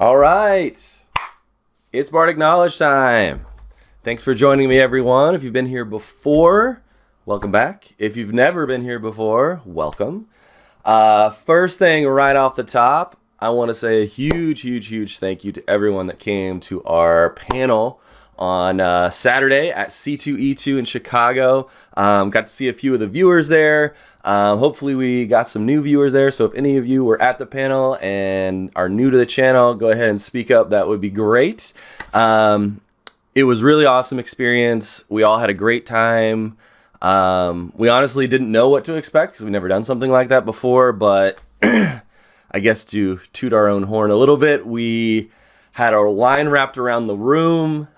All right, it's Bardic Knowledge time. Thanks for joining me, everyone. If you've been here before, welcome back. If you've never been here before, welcome. First thing right off the top, I want to say a huge thank you to everyone that came to our panel on Saturday at C2E2 in Chicago. Got to see a few of the viewers there. Hopefully we got some new viewers there, so if any of you were at the panel and are new to the channel, go ahead and speak up. That would be great. It was really awesome experience. We all had a great time. We honestly didn't know what to expect because we've never done something like that before, but I guess to toot our own horn a little bit, we had our line wrapped around the room.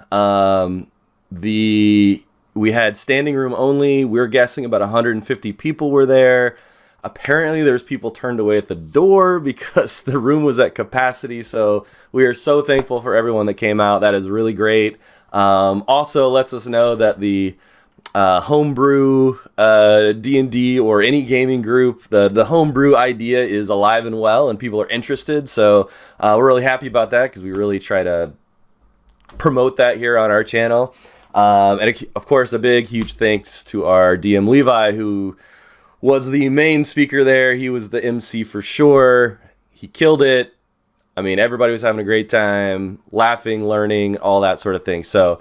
We had standing room only. We're guessing about 150 people were there. Apparently there's people turned away at the door because the room was at capacity. So we are so thankful for everyone that came out. That is really great. Also lets us know that the homebrew D&D or any gaming group, the homebrew idea is alive and well and people are interested. So we're really happy about that because we really try to promote that here on our channel. And of course, a big, huge thanks to our DM Levi, who was the main speaker there. He was the MC for sure. He killed it. I mean, everybody was having a great time, laughing, learning, all that sort of thing. So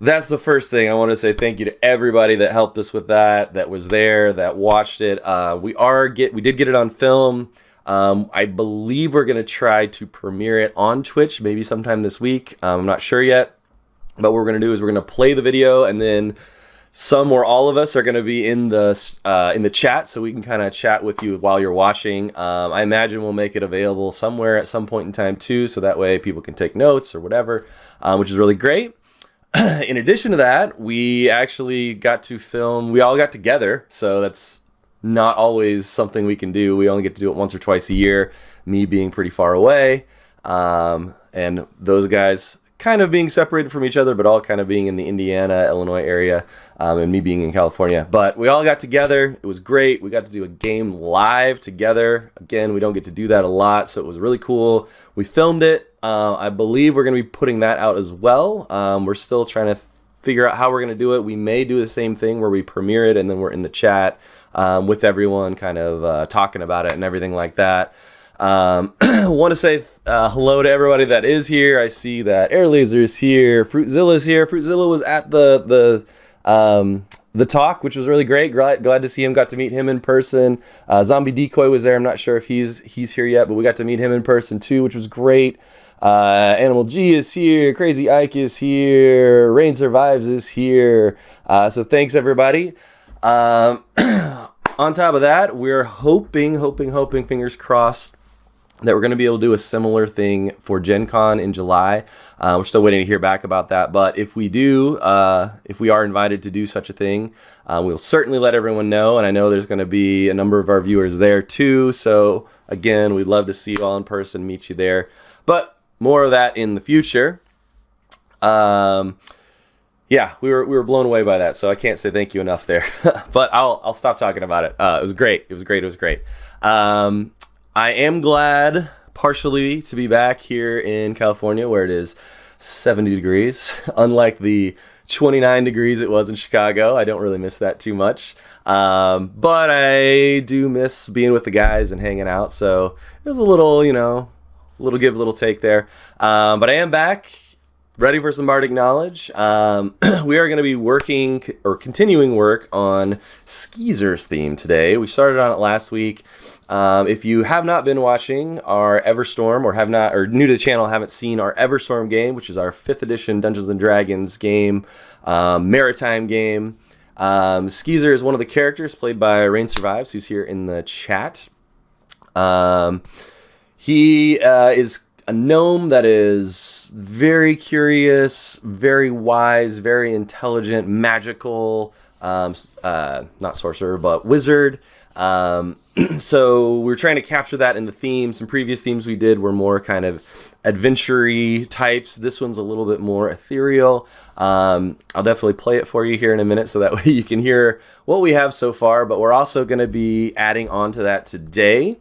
that's the first thing. I want to say thank you to everybody that helped us with that was there, that watched it. We did get it on film. I believe we're going to try to premiere it on Twitch maybe sometime this week. I'm not sure yet. But what we're going to do is we're going to play the video, and then some or all of us are going to be in the chat, so we can kind of chat with you while you're watching. I imagine we'll make it available somewhere at some point in time too, so that way people can take notes or whatever, which is really great. In addition to that, we actually got to film. We all got together, so that's not always something we can do. We only get to do it once or twice a year, me being pretty far away, and those guys kind of being separated from each other, but all kind of being in the Indiana, Illinois area, and me being in California. But we all got together. It was great. We got to do a game live together. Again, we don't get to do that a lot, so it was really cool. We filmed it. I believe we're going to be putting that out as well. We're still trying to figure out how we're going to do it. We may do the same thing where we premiere it and then we're in the chat with everyone kind of talking about it and everything like that. Want to say hello to everybody that is here. I see that Air Laser is here, Fruitzilla is here. Fruitzilla was at the talk, which was really great. Glad to see him. Got to meet him in person. Zombie Decoy was there. I'm not sure if he's here yet, but we got to meet him in person too, which was great. Animal G is here. Crazy Ike is here. Rain Survives is here. So thanks everybody. On top of that, we're hoping, fingers crossed, that we're going to be able to do a similar thing for Gen Con in July. We're still waiting to hear back about that, but if we do, if we are invited to do such a thing, we'll certainly let everyone know, and I know there's going to be a number of our viewers there too, so again, we'd love to see you all in person, meet you there, but more of that in the future. Yeah, we were blown away by that, so I can't say thank you enough there. But I'll stop talking about it. It was great. It was great. I am glad partially to be back here in California where it is 70 degrees, unlike the 29 degrees it was in Chicago. I don't really miss that too much. But I do miss being with the guys and hanging out. So it was a little, little give, little take there. But I am back, ready for some Bardic Knowledge. We are going to be working or continuing work on Skeezers theme today. We started on it last week. If you have not been watching our Everstorm or new to the channel, haven't seen our Everstorm game, which is our 5th edition Dungeons and Dragons game, maritime game. Skeezer is one of the characters played by Rain Survives, who's here in the chat. He is a gnome that is very curious, very wise, very intelligent, magical, not sorcerer, but wizard. So we're trying to capture that in the theme. Some previous themes we did were more kind of adventure-y types. This one's a little bit more ethereal. I'll definitely play it for you here in a minute so that way you can hear what we have so far, but we're also going to be adding on to that today.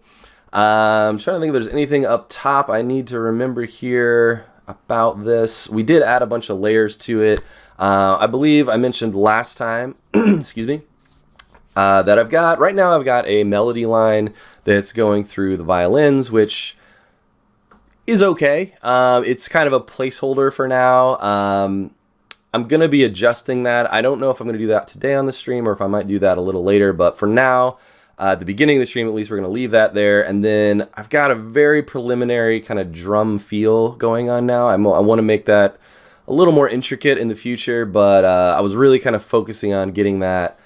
I'm trying to think if there's anything up top I need to remember here about this. We did add a bunch of layers to it. I believe I mentioned last time, excuse me, that I've got a melody line that's going through the violins, which is okay. It's kind of a placeholder for now. I'm going to be adjusting that. I don't know if I'm going to do that today on the stream or if I might do that a little later, but for now, at the beginning of the stream, at least, we're going to leave that there. And then I've got a very preliminary kind of drum feel going on now. I want to make that a little more intricate in the future, but I was really kind of focusing on getting that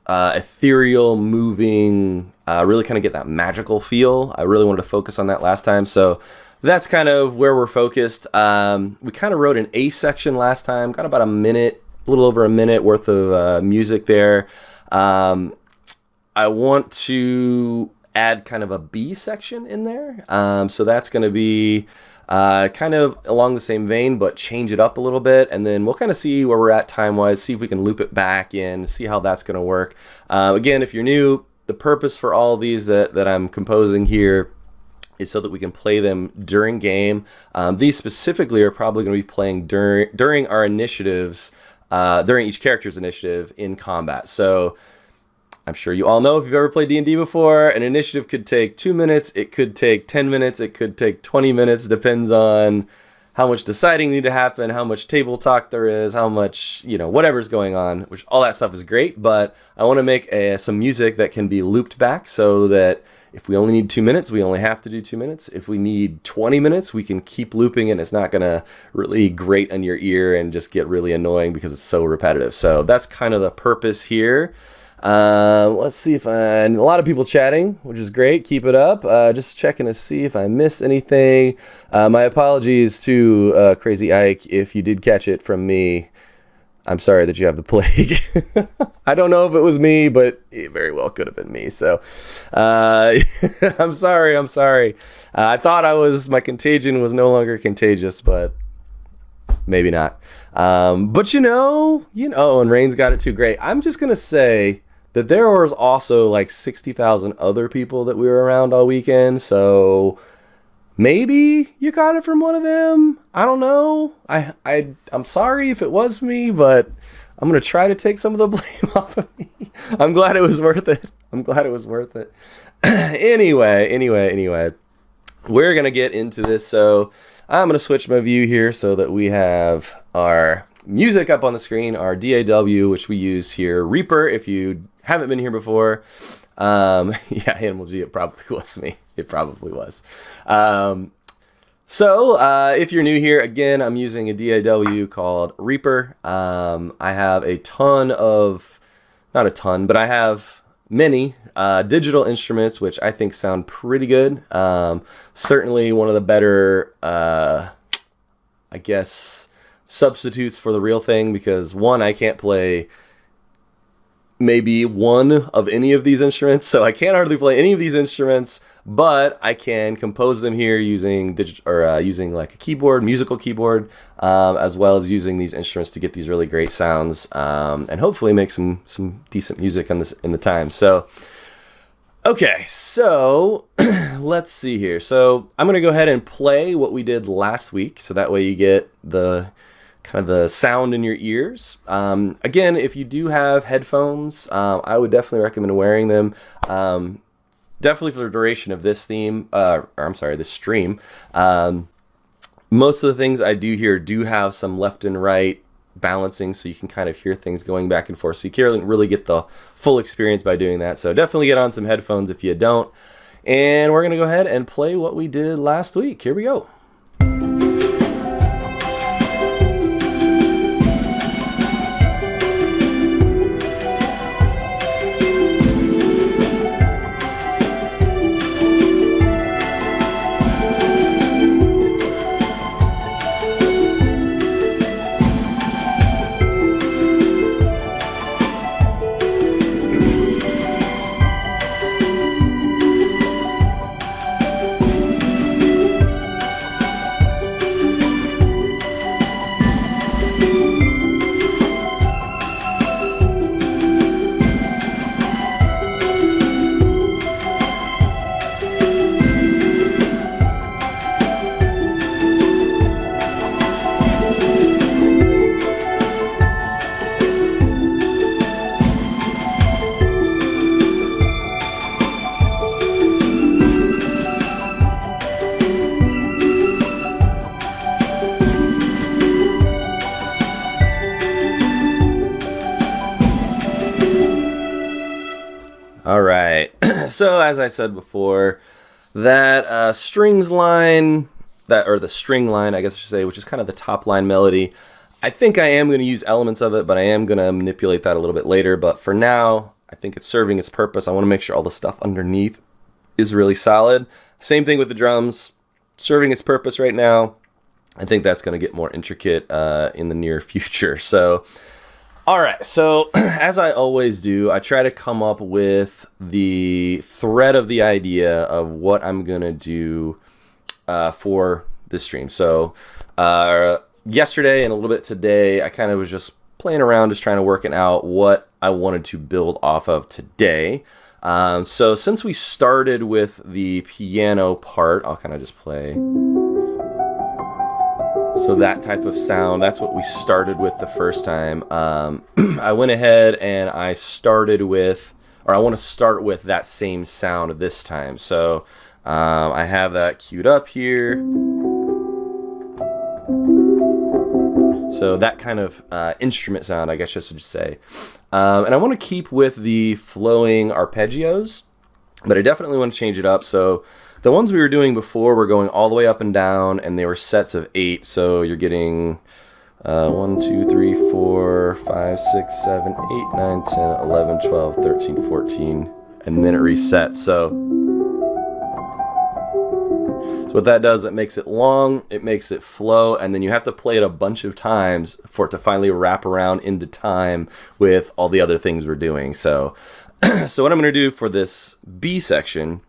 ethereal, moving, really kind of get that magical feel. I really wanted to focus on that last time, so that's kind of where we're focused. We kind of wrote an A section last time, got about a little over a minute worth of music there. I want to add kind of a B section in there, so that's going to be kind of along the same vein, but change it up a little bit, and then we'll kind of see where we're at time-wise, see if we can loop it back in, see how that's going to work. Again, if you're new, the purpose for all of these that I'm composing here is so that we can play them during game. These specifically are probably going to be playing during our initiatives, during each character's initiative in combat. So I'm sure you all know, if you've ever played D&D before, an initiative could take 2 minutes, it could take 10 minutes, it could take 20 minutes, depends on how much deciding need to happen, how much table talk there is, how much, whatever's going on, which all that stuff is great, but I want to make some music that can be looped back so that if we only need 2 minutes, we only have to do 2 minutes. If we need 20 minutes, we can keep looping and it's not going to really grate on your ear and just get really annoying because it's so repetitive. So that's kind of the purpose here. Let's see if a lot of people chatting, which is great. Keep it up. Just checking to see if I missed anything. My apologies to Crazy Ike if you did catch it from me. I'm sorry that you have the plague. I don't know if it was me, but it very well could have been me. So I'm sorry. I thought my contagion was no longer contagious, but maybe not. But and Rain's got it too. Great. I'm just gonna say that there was also like 60,000 other people that we were around all weekend, so maybe you got it from one of them. I don't know. I'm sorry if it was me, but I'm gonna try to take some of the blame off of me. I'm glad it was worth it. Anyway, we're gonna get into this. So I'm gonna switch my view here so that we have our music up on the screen, our DAW, which we use here. Reaper, if you haven't been here before, yeah, Animal G, it probably was me. It probably was. So if you're new here, again, I'm using a DAW called Reaper. I have I have many digital instruments, which I think sound pretty good. Certainly one of the better, substitutes for the real thing, because one, I can't play maybe one of any of these instruments, so I can't hardly play any of these instruments, but I can compose them here using using like a keyboard, musical keyboard, as well as using these instruments to get these really great sounds, and hopefully make some decent music on this in the time. So okay, so let's see here. So I'm going to go ahead and play what we did last week, so that way you get the kind of the sound in your ears. Again, if you do have headphones, I would definitely recommend wearing them. Definitely for the duration of this this stream. Most of the things I do here do have some left and right balancing, so you can kind of hear things going back and forth, so you can't really get the full experience by doing that. So definitely get on some headphones if you don't. And we're going to go ahead and play what we did last week. Here we go. So as I said before, that strings line, or the string line, I guess I should say, which is kind of the top line melody, I think I am going to use elements of it, but I am going to manipulate that a little bit later. But for now, I think it's serving its purpose. I want to make sure all the stuff underneath is really solid. Same thing with the drums, serving its purpose right now. I think that's going to get more intricate in the near future. So, all right. So as I always do, I try to come up with the thread of the idea of what I'm going to do for this stream. So yesterday and a little bit today, I kind of was just playing around, just trying to work it out what I wanted to build off of today. So since we started with the piano part, I'll kind of just play. So that type of sound, that's what we started with the first time. I went ahead and I started with, or I want to start with that same sound this time. So I have that queued up here. So that kind of instrument sound, I guess I should say. And I want to keep with the flowing arpeggios, but I definitely want to change it up. So the ones we were doing before were going all the way up and down, and they were sets of 8. So you're getting 1, 2, 3, 4, 5, 6, 7, 8, 9, 10, 11, 12, 13, 14, and then it resets. So what that does, it makes it long, it makes it flow, and then you have to play it a bunch of times for it to finally wrap around into time with all the other things we're doing. So, so what I'm going to do for this B section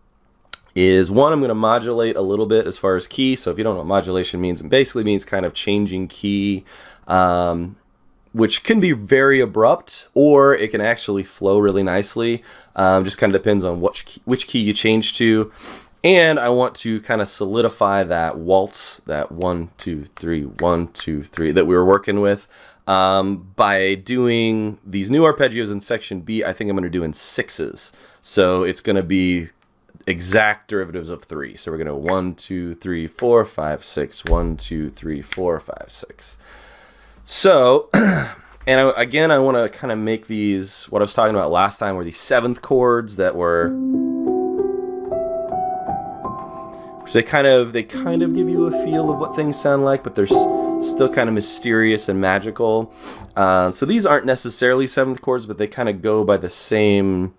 is, one, I'm going to modulate a little bit as far as key. So if you don't know what modulation means, it basically means kind of changing key, which can be very abrupt, or it can actually flow really nicely. Just kind of depends on which key you change to. And I want to kind of solidify that waltz, that 1, 2, 3, 1, 2, 3 that we were working with. By doing these new arpeggios in section B, I think I'm going to do in 6s. So it's going to be exact derivatives of 3. So we're going to 1, 2, 3, 4, 5, 6, 1, 2, 3, 4, 5, 6. So, and again, I want to kind of make these, what I was talking about last time, were these 7th chords that were, so they kind of give you a feel of what things sound like, but they're still kind of mysterious and magical. So these aren't necessarily 7th chords, but they kind of go by the same,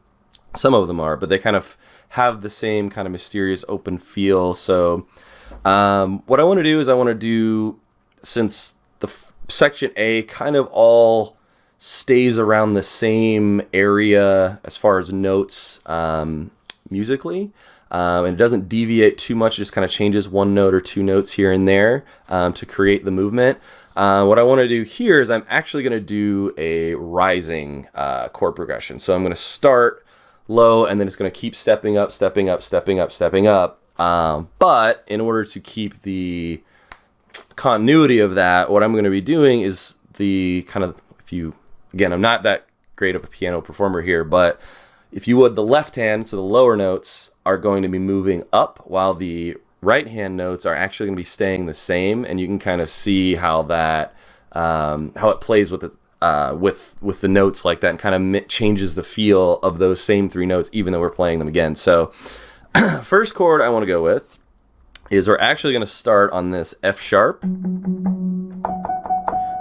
some of them are, but they kind of have the same kind of mysterious open feel. So what I want to do is, I want to do, since the section A kind of all stays around the same area as far as notes musically, and it doesn't deviate too much, it just kind of changes 1 note or 2 notes here and there to create the movement. What I want to do here is, I'm actually going to do a rising chord progression. So I'm going to start low, and then it's going to keep stepping up, stepping up, stepping up, stepping up. But in order to keep the continuity of that, what I'm going to be doing is the kind of, again, I'm not that great of a piano performer here, but if you would, the left hand, so the lower notes, are going to be moving up, while the right hand notes are actually going to be staying the same. And you can kind of see how that, how it plays with the, with the notes like that, and kind of changes the feel of those same 3 notes, even though we're playing them again. So first chord I want to go with is, we're actually going to start on this F sharp,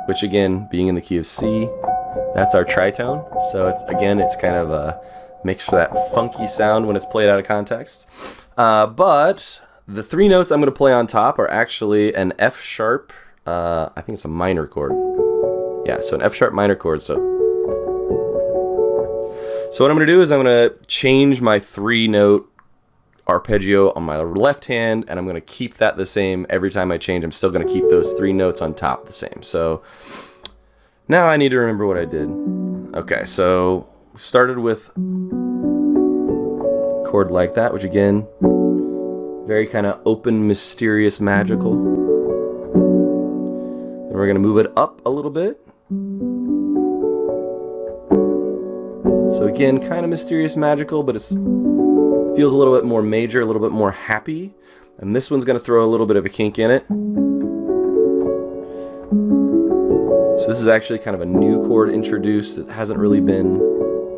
which again, being in the key of C, that's our tritone. So it's kind of makes for that funky sound when it's played out of context. But the 3 notes I'm going to play on top are actually an F sharp, I think it's a minor chord. Yeah, so an F sharp minor chord. So what I'm going to do is, I'm going to change my 3 note arpeggio on my left hand, and I'm going to keep that the same every time I change. I'm still going to keep those 3 notes on top the same. So now I need to remember what I did. Okay, so started with a chord like that, which again, very kind of open, mysterious, magical. Then we're going to move it up a little bit. So again, kind of mysterious, magical, but it feels a little bit more major, a little bit more happy. And this one's going to throw a little bit of a kink in it. So this is actually kind of a new chord introduced that hasn't really been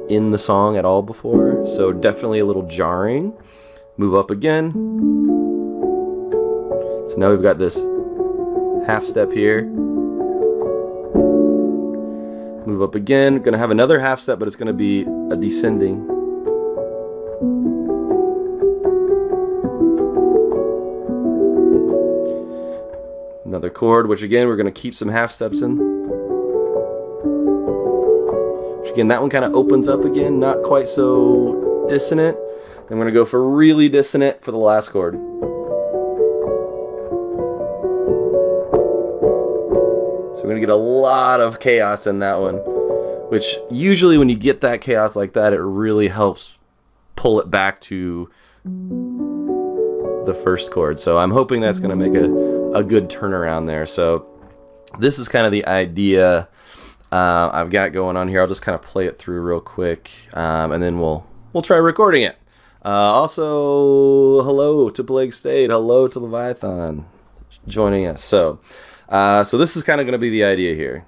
in the song at all before, so definitely a little jarring. Move up again. So now we've got this half step here. Move up again. Gonna have another half step, but it's gonna be a descending. Another chord, which again we're gonna keep some half steps in. Which again, that one kind of opens up again, not quite so dissonant. I'm gonna go for really dissonant for the last chord. We're going to get a lot of chaos in that one, which usually when you get that chaos like that, it really helps pull it back to the first chord. So I'm hoping that's going to make a good turnaround there. So this is kind of the idea I've got going on here. I'll just kind of play it through real quick, and then we'll try recording it. Also, hello to Plague State. Hello to Leviathan joining us. So this is kind of going to be the idea here.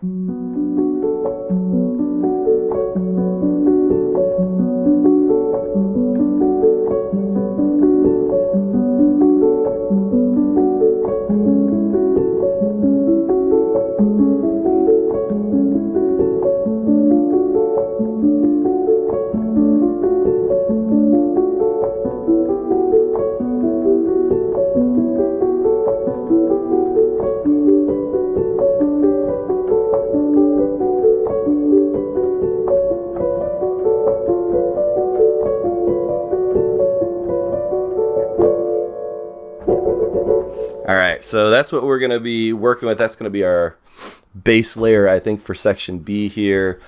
Alright, so that's what we're going to be working with. That's going to be our bass layer, I think, for section B here.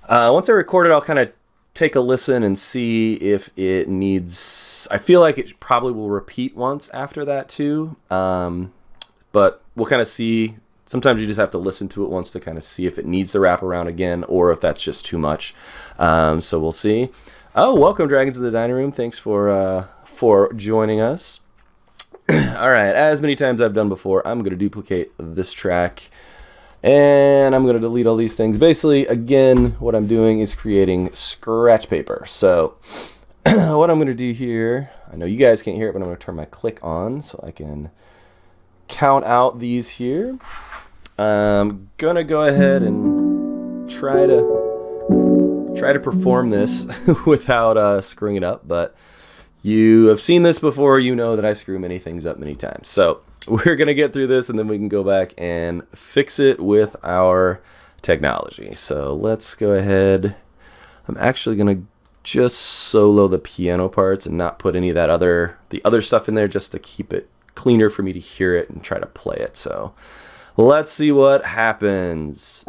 Once I record it, I'll kind of take a listen and see if it needs... I feel like it probably will repeat once after that too, but we'll kind of see. Sometimes you just have to listen to it once to kind of see if it needs to wrap around again or if that's just too much. So we'll see. Oh, welcome, Dragons of the Dining Room. Thanks for joining us. Alright, as many times I've done before, I'm going to duplicate this track and I'm going to delete all these things. Basically, again, what I'm doing is creating scratch paper. So what I'm going to do here, I know you guys can't hear it, but I'm going to turn my click on so I can count out these here. I'm going to go ahead and try to perform this without screwing it up, but you have seen this before, you know that I screw many things up many times. So we're going to get through this and then we can go back and fix it with our technology. So let's go ahead. I'm actually going to just solo the piano parts and not put any of that the other stuff in there just to keep it cleaner for me to hear it and try to play it. So let's see what happens.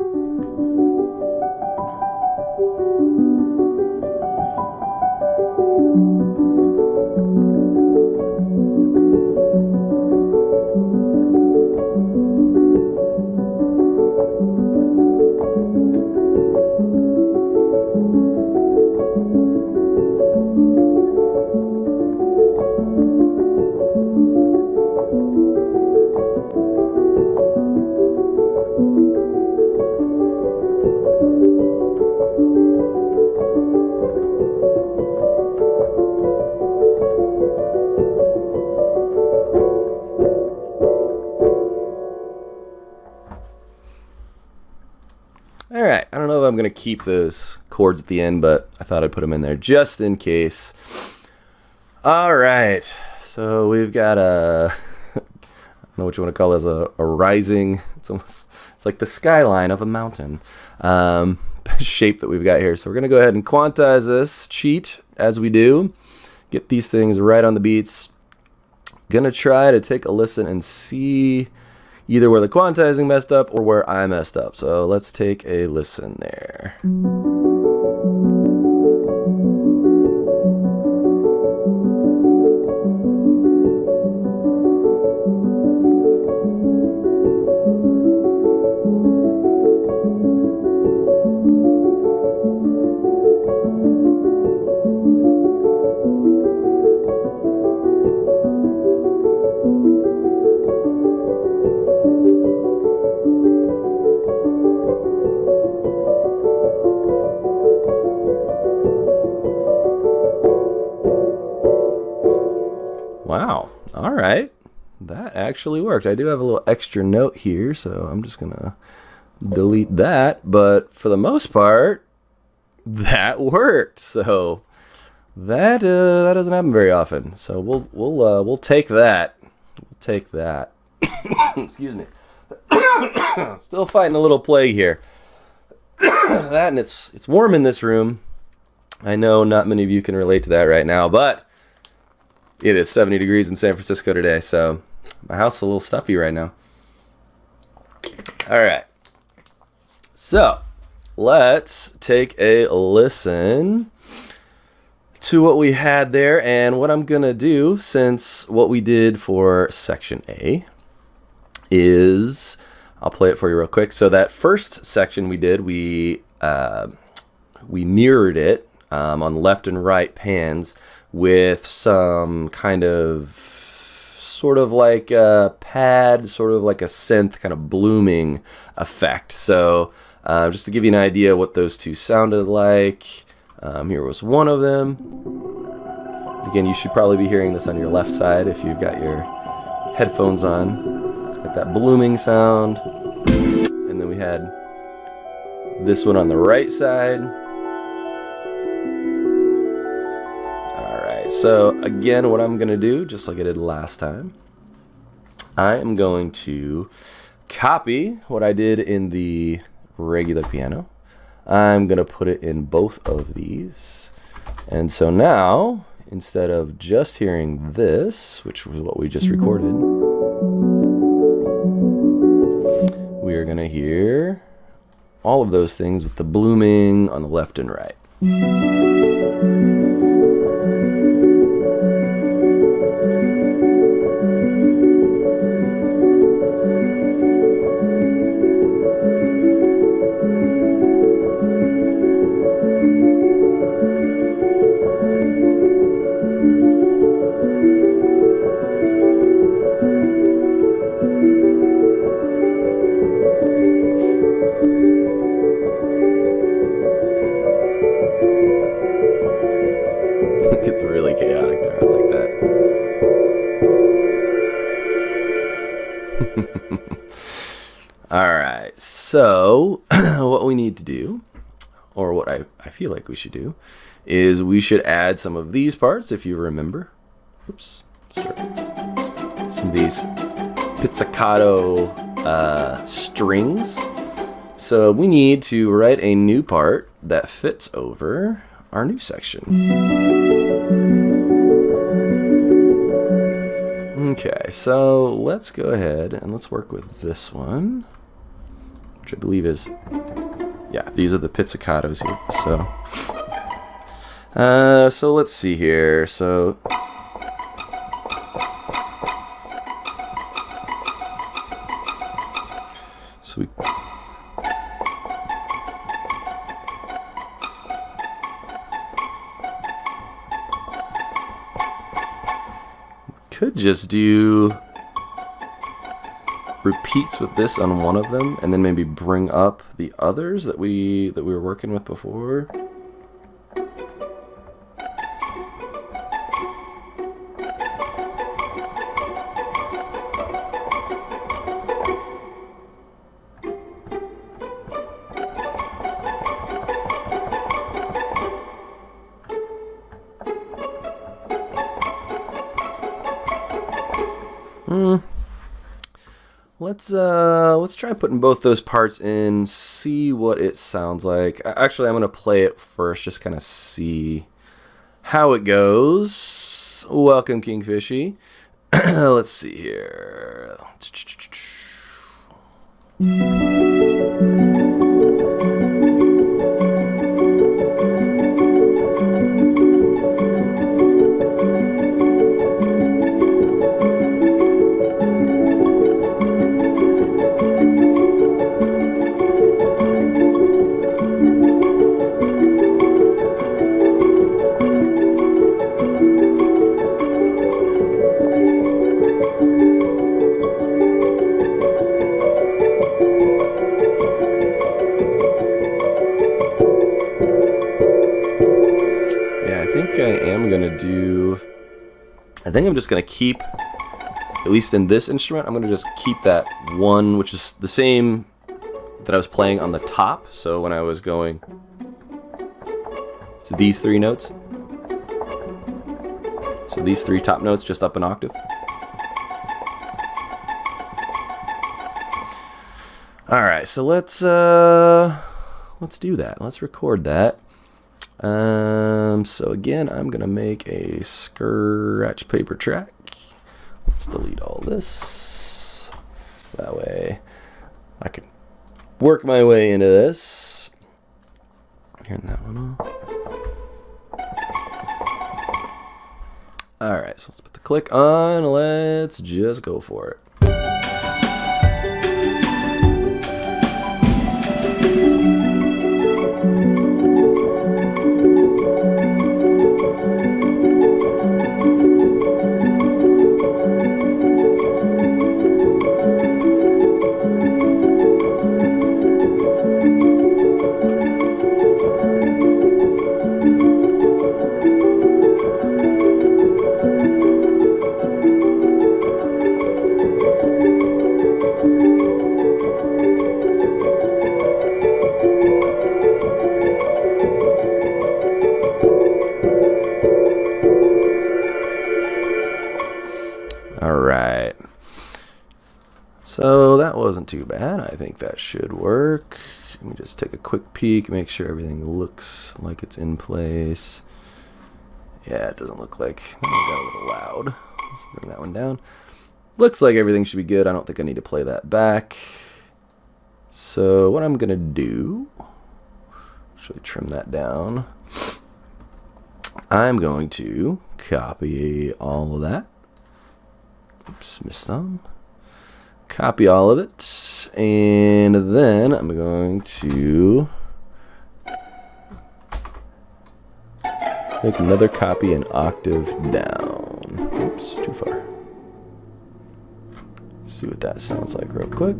Alright, I don't know if I'm going to keep those chords at the end, but I thought I'd put them in there just in case. Alright, so we've got I don't know what you want to call it, as a rising, it's like the skyline of a mountain shape that we've got here. So we're going to go ahead and quantize this, cheat as we do, get these things right on the beats. Going to try to take a listen and see either where the quantizing messed up or where I messed up. So let's take a listen there. actually worked. I do have a little extra note here, so I'm just going to delete that. But for the most part, that worked. So that doesn't happen very often. So we'll take that. We'll take that. Excuse me. Still fighting a little plague here. That, and it's warm in this room. I know not many of you can relate to that right now, but it is 70 degrees in San Francisco today, so my house is a little stuffy right now. All right. So let's take a listen to what we had there, and what I'm going to do, since what we did for section A is, I'll play it for you real quick. So that first section we did, we mirrored it on left and right pans with some kind of sort of like a pad, sort of like a synth kind of blooming effect. So just to give you an idea what those two sounded like, here was one of them. Again, you should probably be hearing this on your left side if you've got your headphones on. It's got that blooming sound. And then we had this one on the right side. Alright, so again, what I'm going to do, just like I did last time, I am going to copy what I did in the regular piano. I'm going to put it in both of these. And so now, instead of just hearing this, which was what we just recorded, we are going to hear all of those things with the blooming on the left and right. It's really chaotic there. I like that. Alright, so what we need to do, or what I feel like we should do, is we should add some of these parts, if you remember. Oops. Start. Some of these pizzicato strings. So we need to write a new part that fits over our new section. Okay, so let's go ahead and let's work with this one, which I believe is, yeah, these are the pizzicatos here. So let's see here. So we could just do repeats with this on one of them, and then maybe bring up the others that we were working with before. Let's try putting both those parts in, see what it sounds like. Actually, I'm going to play it first, just kind of see how it goes. Welcome, Kingfishy. Let's see here. I think I'm just going to keep at least in this instrument, I'm going to just keep that one, which is the same that I was playing on the top. So when I was going to these 3 notes, so these 3 top notes just up an octave. All right, so let's do that. Let's record that. So again, I'm gonna make a scratch paper track. Let's delete all this, so that way I can work my way into this. Turn that one off. All right, so let's put the click on. Let's just go for it. Alright, so that wasn't too bad. I think that should work. Let me just take a quick peek, make sure everything looks like it's in place. Yeah, it doesn't look like, oh, got a little loud. Let's bring that one down. Looks like everything should be good. I don't think I need to play that back. So what I'm gonna do, actually trim that down. I'm going to copy all of that. Oops, missed some. Copy all of it, and then I'm going to make another copy an octave down. Oops, too far. See what that sounds like real quick.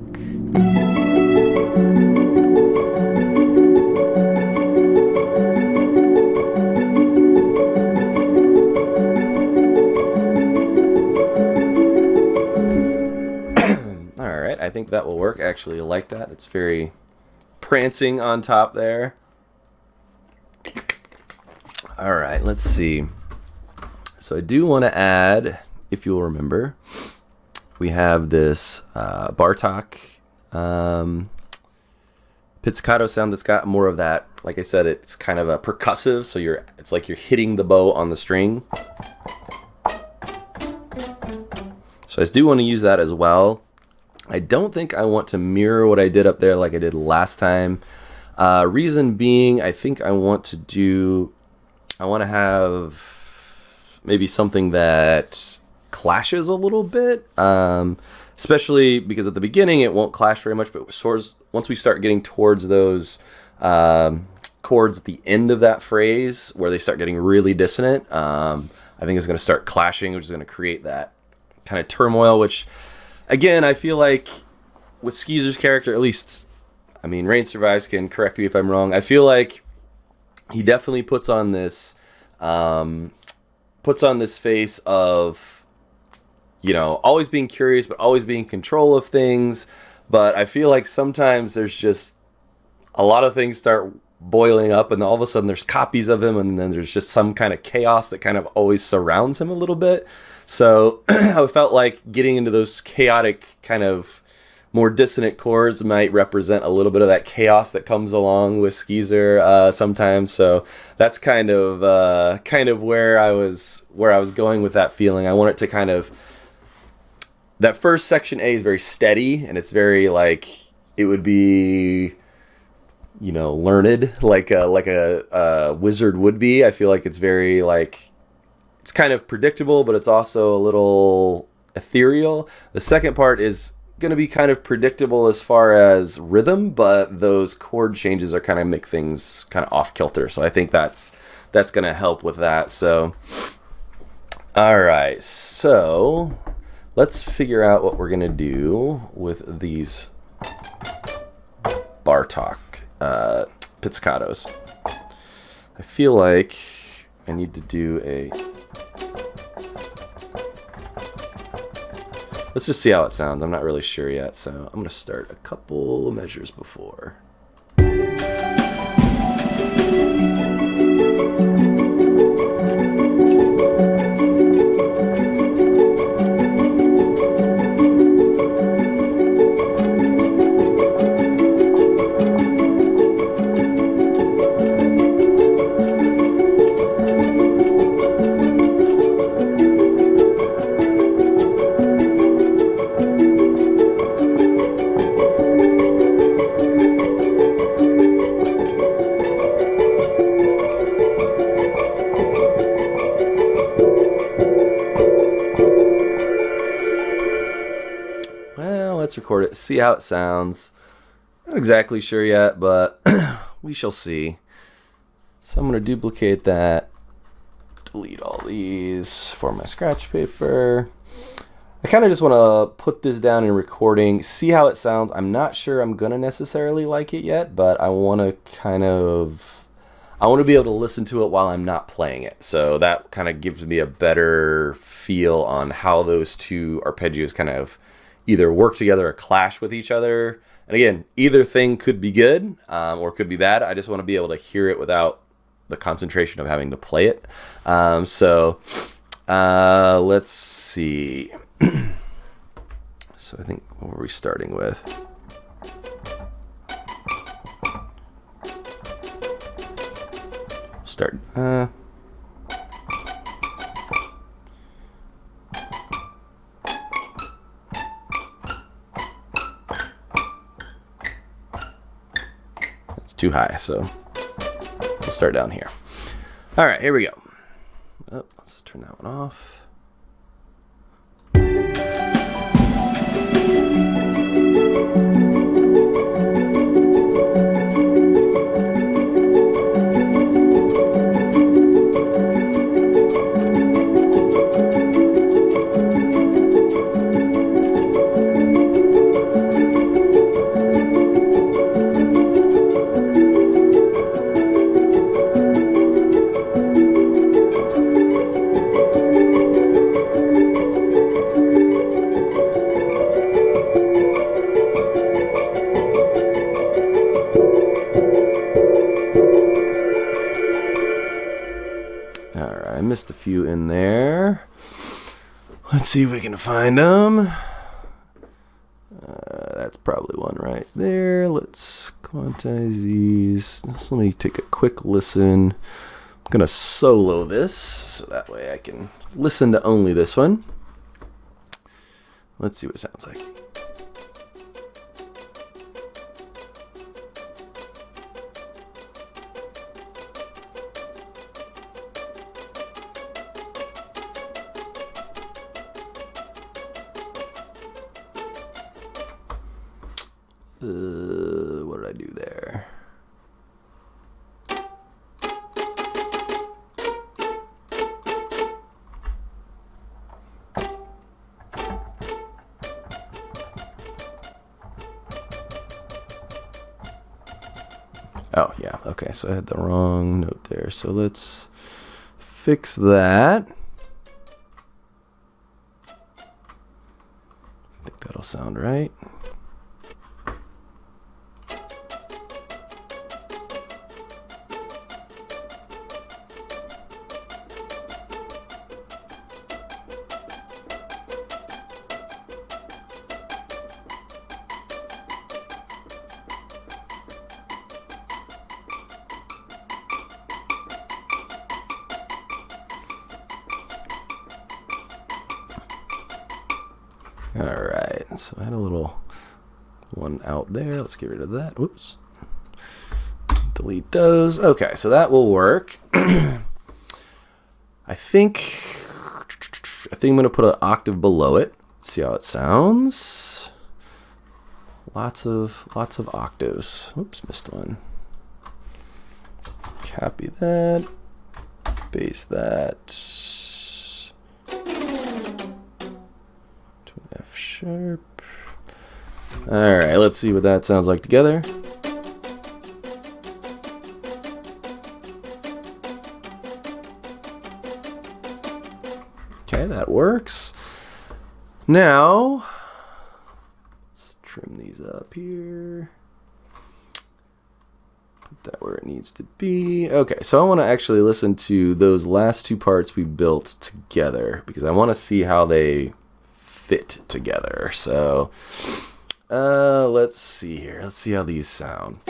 I think that will work. I actually like that. It's very prancing on top there. All right, let's see. So I do want to add, if you'll remember, we have this Bartok pizzicato sound that's got more of that. Like I said, it's kind of a percussive, so it's like you're hitting the bow on the string. So I do want to use that as well. I don't think I want to mirror what I did up there like I did last time. Reason being, I think I want to have maybe something that clashes a little bit. Especially because at the beginning it won't clash very much, but once we start getting towards those chords at the end of that phrase where they start getting really dissonant, I think it's going to start clashing, which is going to create that kind of turmoil, which... Again, I feel like with Skeezer's character, at least, I mean, Rain Survives can correct me if I'm wrong. I feel like he definitely puts on this face of, you know, always being curious, but always being in control of things. But I feel like sometimes there's just a lot of things start boiling up, and all of a sudden there's copies of him, and then there's just some kind of chaos that kind of always surrounds him a little bit. So I felt like getting into those chaotic kind of more dissonant chords might represent a little bit of that chaos that comes along with Skeezer sometimes. So that's kind of where I was going with that feeling. I want it to kind of, that first section A is very steady, and it's very like it would be, you know, learned like a wizard would be. I feel like it's very like, it's kind of predictable, but it's also a little ethereal. The second part is going to be kind of predictable as far as rhythm, but those chord changes are kind of make things kind of off kilter. So I think that's going to help with that. So, all right. So let's figure out what we're going to do with these Bartok pizzicatos. I feel like I need to do Let's just see how it sounds. I'm not really sure yet, so I'm going to start a couple measures before. Let's record it, see how it sounds. Not exactly sure yet, but we shall see. So I'm going to duplicate that, delete all these for my scratch paper. I kind of just want to put this down in recording, see how it sounds. I'm not sure I'm going to necessarily like it yet, but I want to be able to listen to it while I'm not playing it. So that kind of gives me a better feel on how those two arpeggios kind of either work together or clash with each other. And again, either thing could be good or could be bad. I just want to be able to hear it without the concentration of having to play it. So let's see. So I think, what were we starting with? Start. Too high, so we'll start down here. All right, here we go. Oh, let's turn that one off. Missed a few in there. Let's see if we can find them. That's probably one right there. Let's quantize these. Just let me take a quick listen. I'm gonna solo this so that way I can listen to only this one. Let's see what it sounds like. What did I do there? Oh, yeah. Okay, so I had the wrong note there. So let's fix that. I think that'll sound right. Alright, so I had a little one out there. Let's get rid of that. Whoops. Delete those. Okay, so that will work. I think I'm going to put an octave below it. See how it sounds. Lots of octaves. Oops, missed one. Copy that. Paste that. F sharp. All right, let's see what that sounds like together. Okay, that works. Now, let's trim these up here. Put that where it needs to be. Okay, so I want to actually listen to those last two parts we built together because I want to see how they fit together. So, let's see here. Let's see how these sound.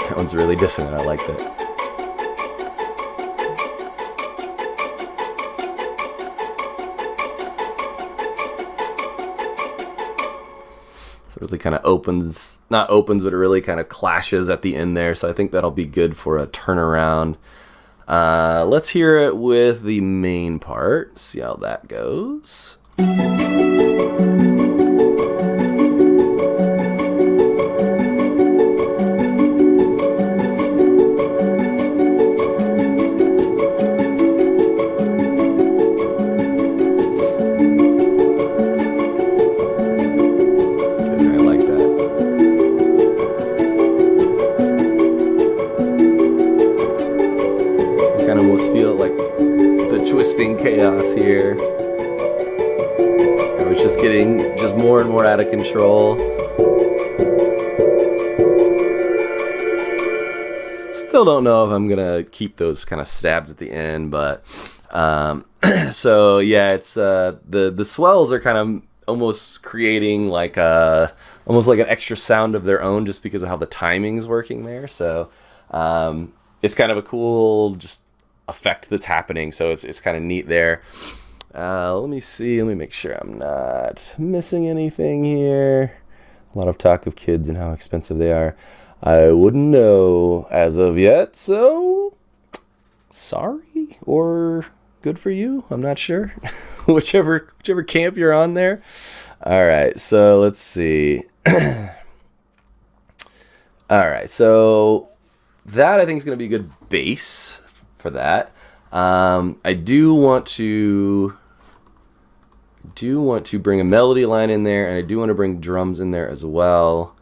That one's really dissonant. I like that. So it really kind of opens, not opens, but it really kind of clashes at the end there. So I think that'll be good for a turnaround. Let's hear it with the main part. See how that goes. Feel like the twisting chaos here. It was just getting just more and more out of control. Still don't know if I'm gonna keep those kind of stabs at the end, but so yeah, it's the swells are kind of almost creating like almost like an extra sound of their own just because of how the timing's working there. So it's kind of a cool just effect that's happening, so it's kind of neat there. Let me see, let me make sure I'm not missing anything here. A lot of talk of kids and how expensive they are. I wouldn't know as of yet, so sorry or good for you, I'm not sure. whichever camp you're on there. All right, so let's see. All right, so that I think is going to be a good base for that. I do want to bring a melody line in there, and I do want to bring drums in there as well.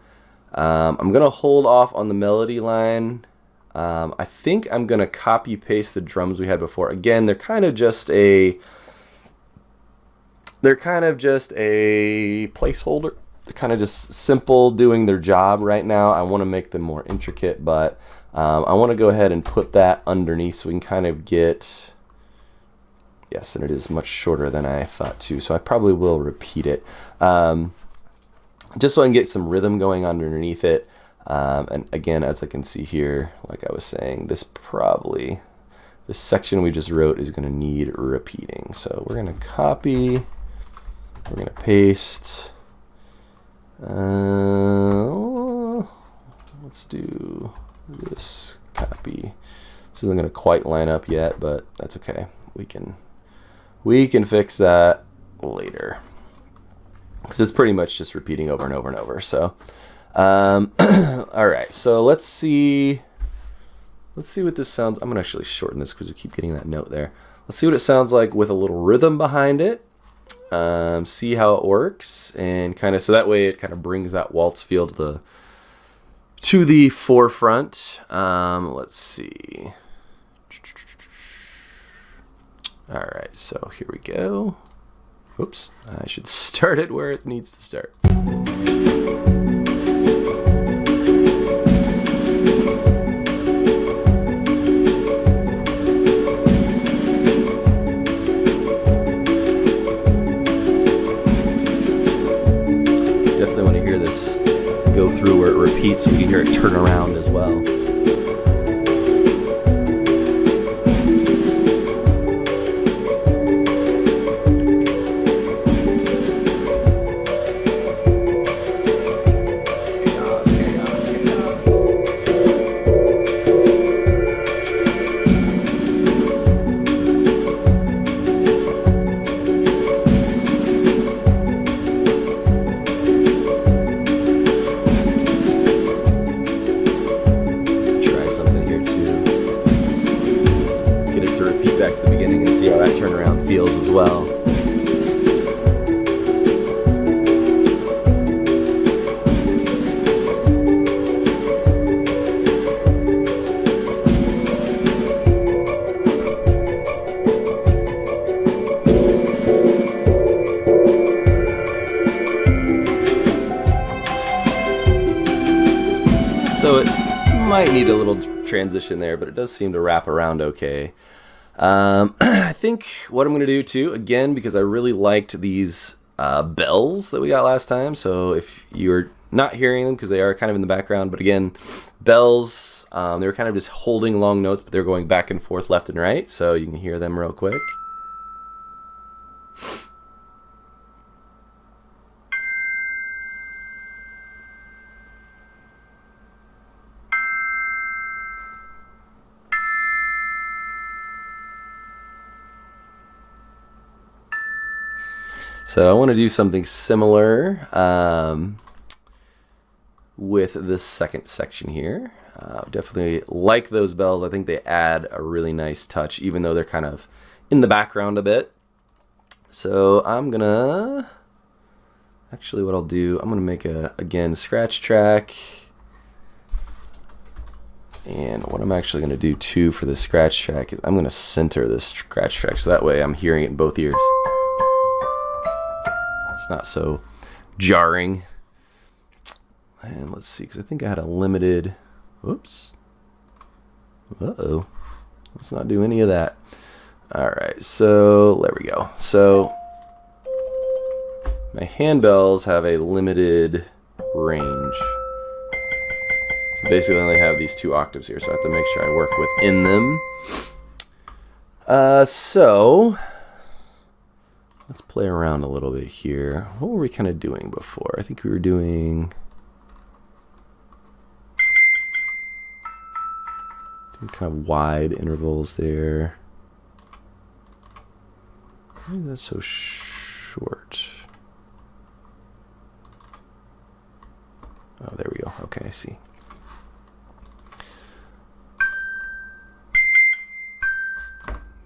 I'm gonna hold off on the melody line. I think I'm gonna copy paste the drums we had before. Again, they're kind of just a placeholder. They're kind of just simple doing their job right now. I want to make them more intricate, but I want to go ahead and put that underneath so we can kind of get, yes, and it is much shorter than I thought too, so I probably will repeat it, just so I can get some rhythm going underneath it. And again, as I can see here, like I was saying, this section we just wrote is going to need repeating. So we're going to copy, we're going to paste, let's do this copy. This isn't going to quite line up yet, but that's okay. We can fix that later because it's pretty much just repeating over and over and over. So all right, so let's see what this sounds. I'm gonna actually shorten this because we keep getting that note there. Let's see what it sounds like with a little rhythm behind it. See how it works, and kind of so that way it kind of brings that waltz feel to the forefront. Let's see. All right, so here we go. Oops, I should start it where it needs to start. Definitely want to hear this go through where it repeats so we can hear it turn around as well. to repeat back to the beginning and see how that turnaround feels as well. So it might need a little transition there, but it does seem to wrap around okay. I think what I'm going to do too, again, because I really liked these bells that we got last time, so if you're not hearing them because they are kind of in the background, but again, bells, they were kind of just holding long notes, but they're going back and forth left and right, so you can hear them real quick. So I want to do something similar with this second section here. Definitely like those bells. I think they add a really nice touch, even though they're kind of in the background a bit. So I'm gonna, actually what I'll do, I'm gonna make a, again, scratch track. And what I'm actually gonna do too for the scratch track is I'm gonna center this scratch track, so that way I'm hearing it in both ears. It's not so jarring. And let's see, because I think I had a limited, whoops. Uh-oh. Let's not do any of that. Alright, so there we go. So my handbells have a limited range. So basically I only have these 2 octaves here, so I have to make sure I work within them. So let's play around a little bit here. What were we kind of doing before? I think we were doing kind of wide intervals there. Why is that so short? Oh, there we go. Okay, I see.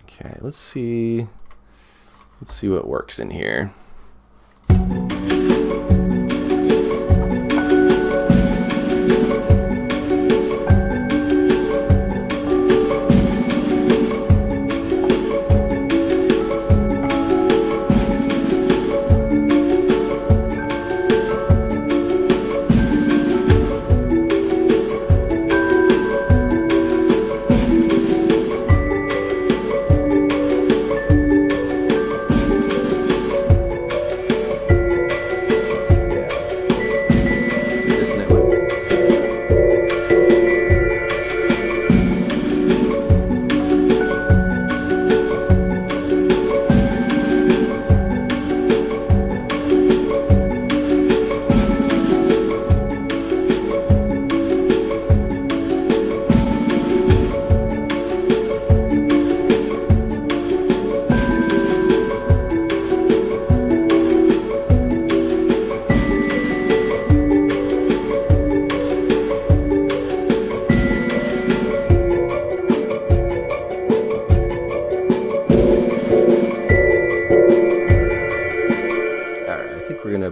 Okay, let's see. Let's see what works in here.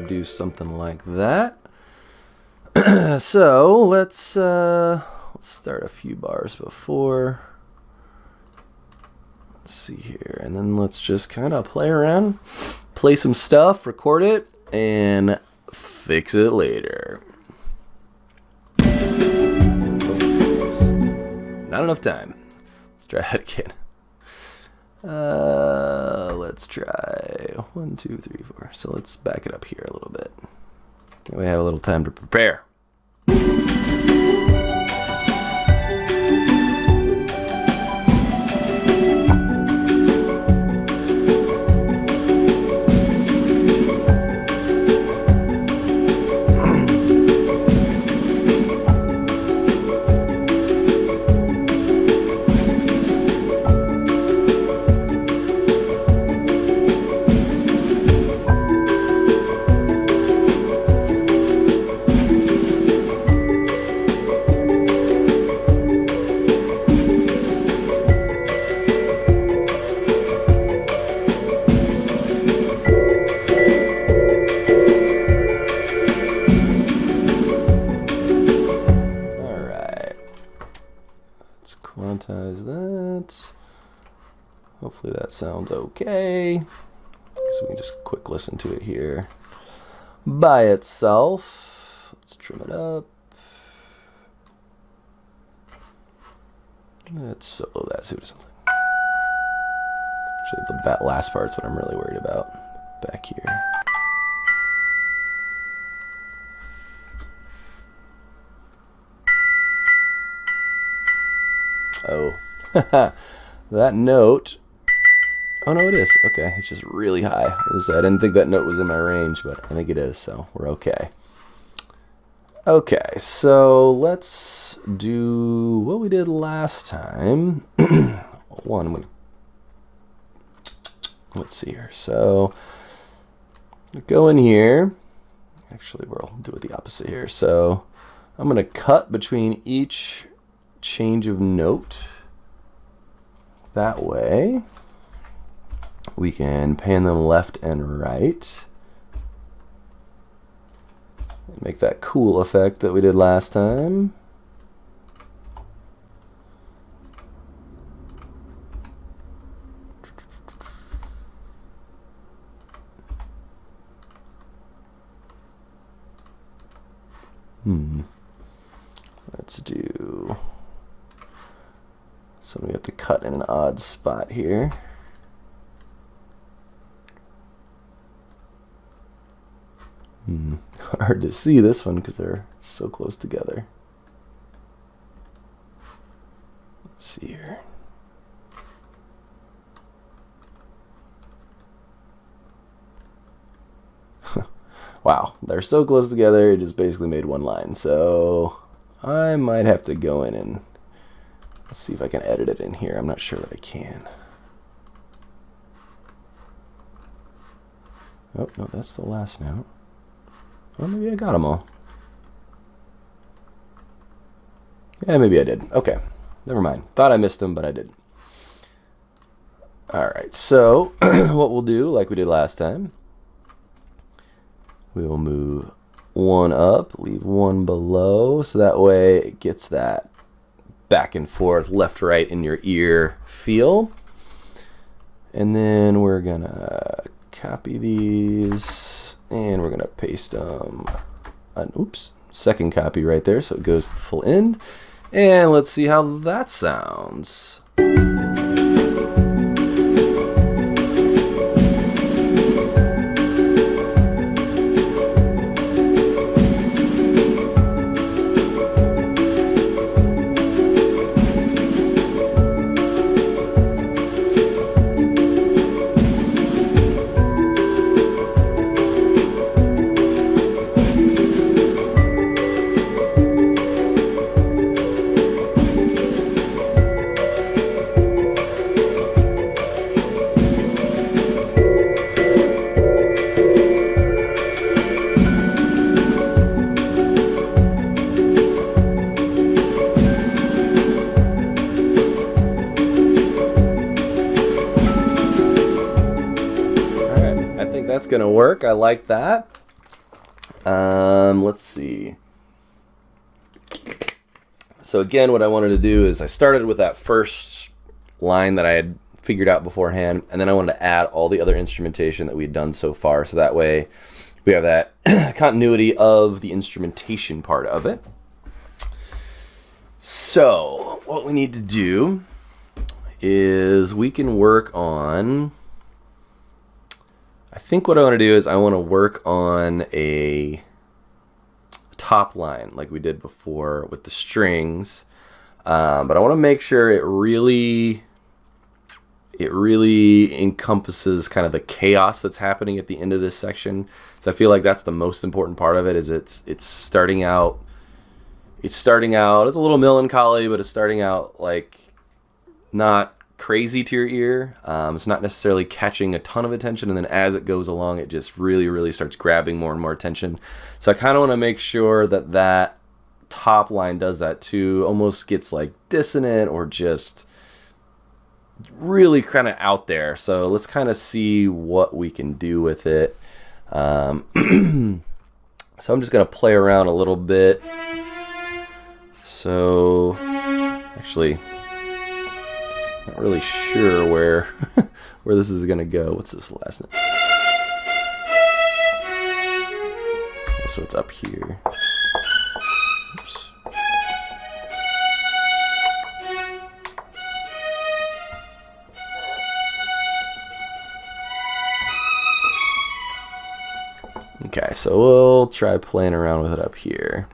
Do something like that. So let's start a few bars before. Let's see here, and then let's just kind of play around, play some stuff, record it, and fix it later. Not enough time. Let's try that again. Let's try 1, 2, 3, 4. So let's back it up here a little bit. We have a little time to prepare. Let's quantize that. Hopefully that sounds okay. So we can just quick listen to it here by itself. Let's trim it up. Let's solo that, see what it sounds like. Actually, the last part's what I'm really worried about. Back here. Oh, that note. Oh no, it is. Okay, it's just really high. I didn't think that note was in my range, but I think it is, so we're okay. Okay, so let's do what we did last time. Let's see here. So go in here. Actually, we'll do it the opposite here. So I'm going to cut between each change of note. That way we can pan them left and right. Make that cool effect that we did last time. Let's do. So we have to cut in an odd spot here. Hard to see this one because they're so close together. Let's see here. Wow, they're so close together, it just basically made one line. So I might have to go in and let's see if I can edit it in here. I'm not sure that I can. Oh, no, that's the last note. Well, maybe I got them all. Yeah, maybe I did. Okay, never mind. Thought I missed them, but I didn't. All right, so what we'll do, like we did last time, we will move one up, leave one below, so that way it gets that back and forth, left, right in your ear feel. And then we're gonna copy these, and we're gonna paste them on, oops, second copy right there, so it goes to the full end. And let's see how that sounds. That's gonna work. I like that. Let's see. So again, what I wanted to do is I started with that first line that I had figured out beforehand, and then I wanted to add all the other instrumentation that we'd done so far, so that way we have that continuity of the instrumentation part of it. So what we need to do is we can work on, I think what I want to do is I want to work on a top line like we did before with the strings, but I want to make sure it really encompasses kind of the chaos that's happening at the end of this section. So I feel like that's the most important part of it. Is it's starting out. It's a little melancholy, but it's starting out like not crazy to your ear. It's not necessarily catching a ton of attention, and then as it goes along, it just really starts grabbing more and more attention. So I kind of want to make sure that that top line does that too. Almost gets like dissonant or just really kind of out there. So let's kind of see what we can do with it. So I'm just going to play around a little bit. So actually, Not really sure where where this is gonna go. What's this last name? So it's up here. Oops. Okay, so we'll try playing around with it up here.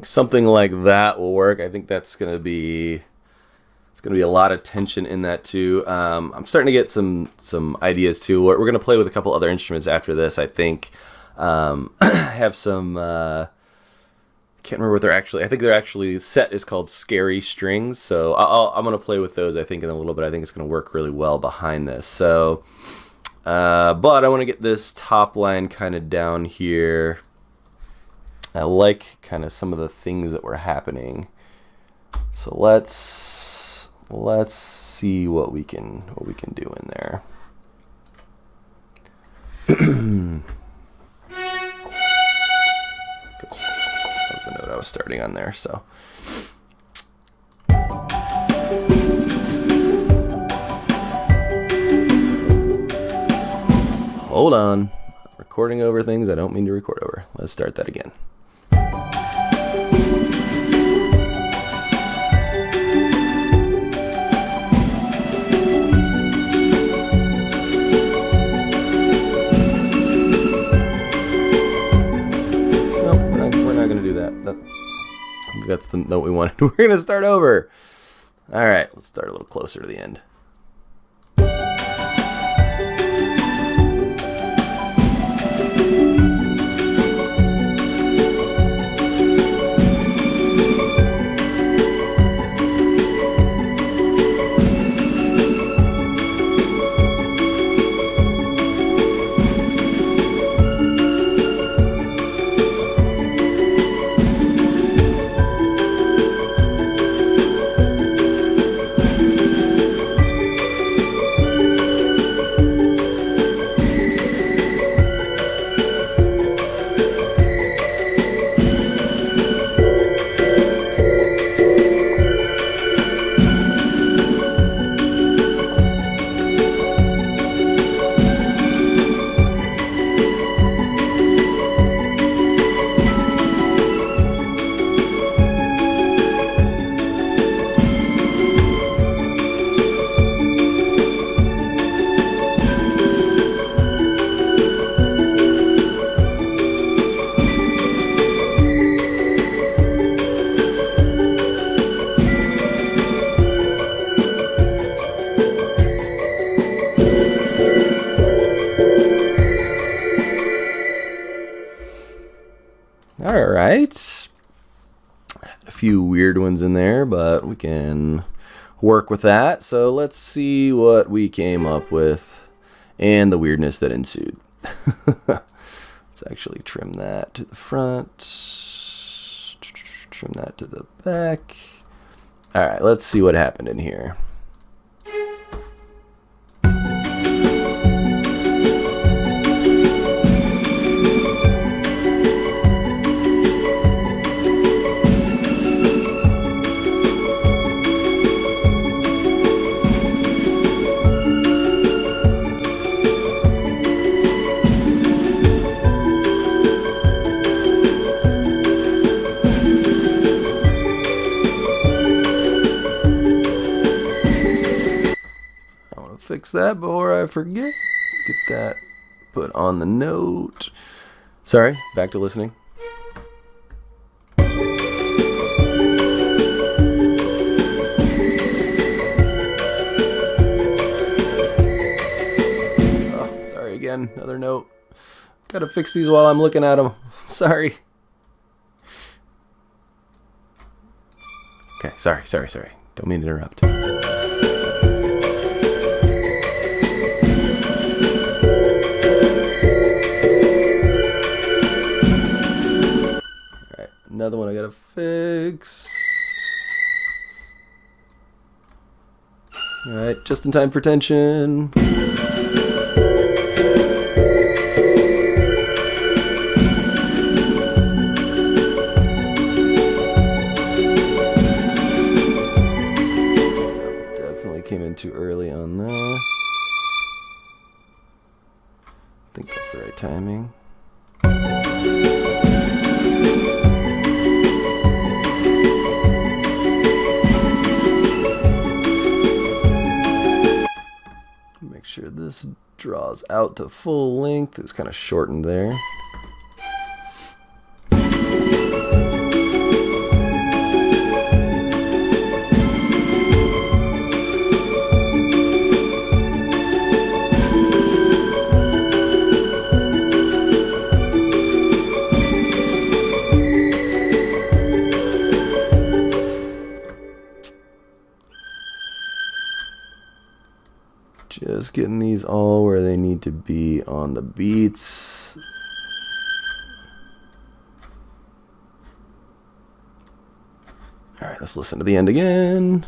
Something like that will work. I think that's gonna be a lot of tension in that too. I'm starting to get some ideas too. We're gonna play with a couple other instruments after this. I think have some. Can't remember what they're actually. I think they're actually set is called Scary Strings. So I'm gonna play with those. I think in a little bit. I think it's gonna work really well behind this. So, but I want to get this top line kind of down here. I like kind of some of the things that were happening. So let's see what we can do in there. That was the note I was starting on there. So hold on, recording over things I don't mean to record over. Let's start that again. That's the note we wanted. We're going to start over. All right, let's start a little closer to the end. Alright, a few weird ones in there, but we can work with that. So let's see what we came up with and the weirdness that ensued. Let's actually trim that to the front, trim that to the back. Alright, let's see what happened in here. that before I forget. Get that put on the note. Sorry, back to listening. Oh, sorry again, another note. Gotta fix these while I'm looking at them. Sorry. Okay, sorry. Don't mean to interrupt. Alright, another one I gotta fix. Alright, just in time for tension. Came in too early on that. I think that's the right timing. Make sure this draws out to full length. It was kind of shortened there. Just getting these all where they need to be on the beats. All right, let's listen to the end again.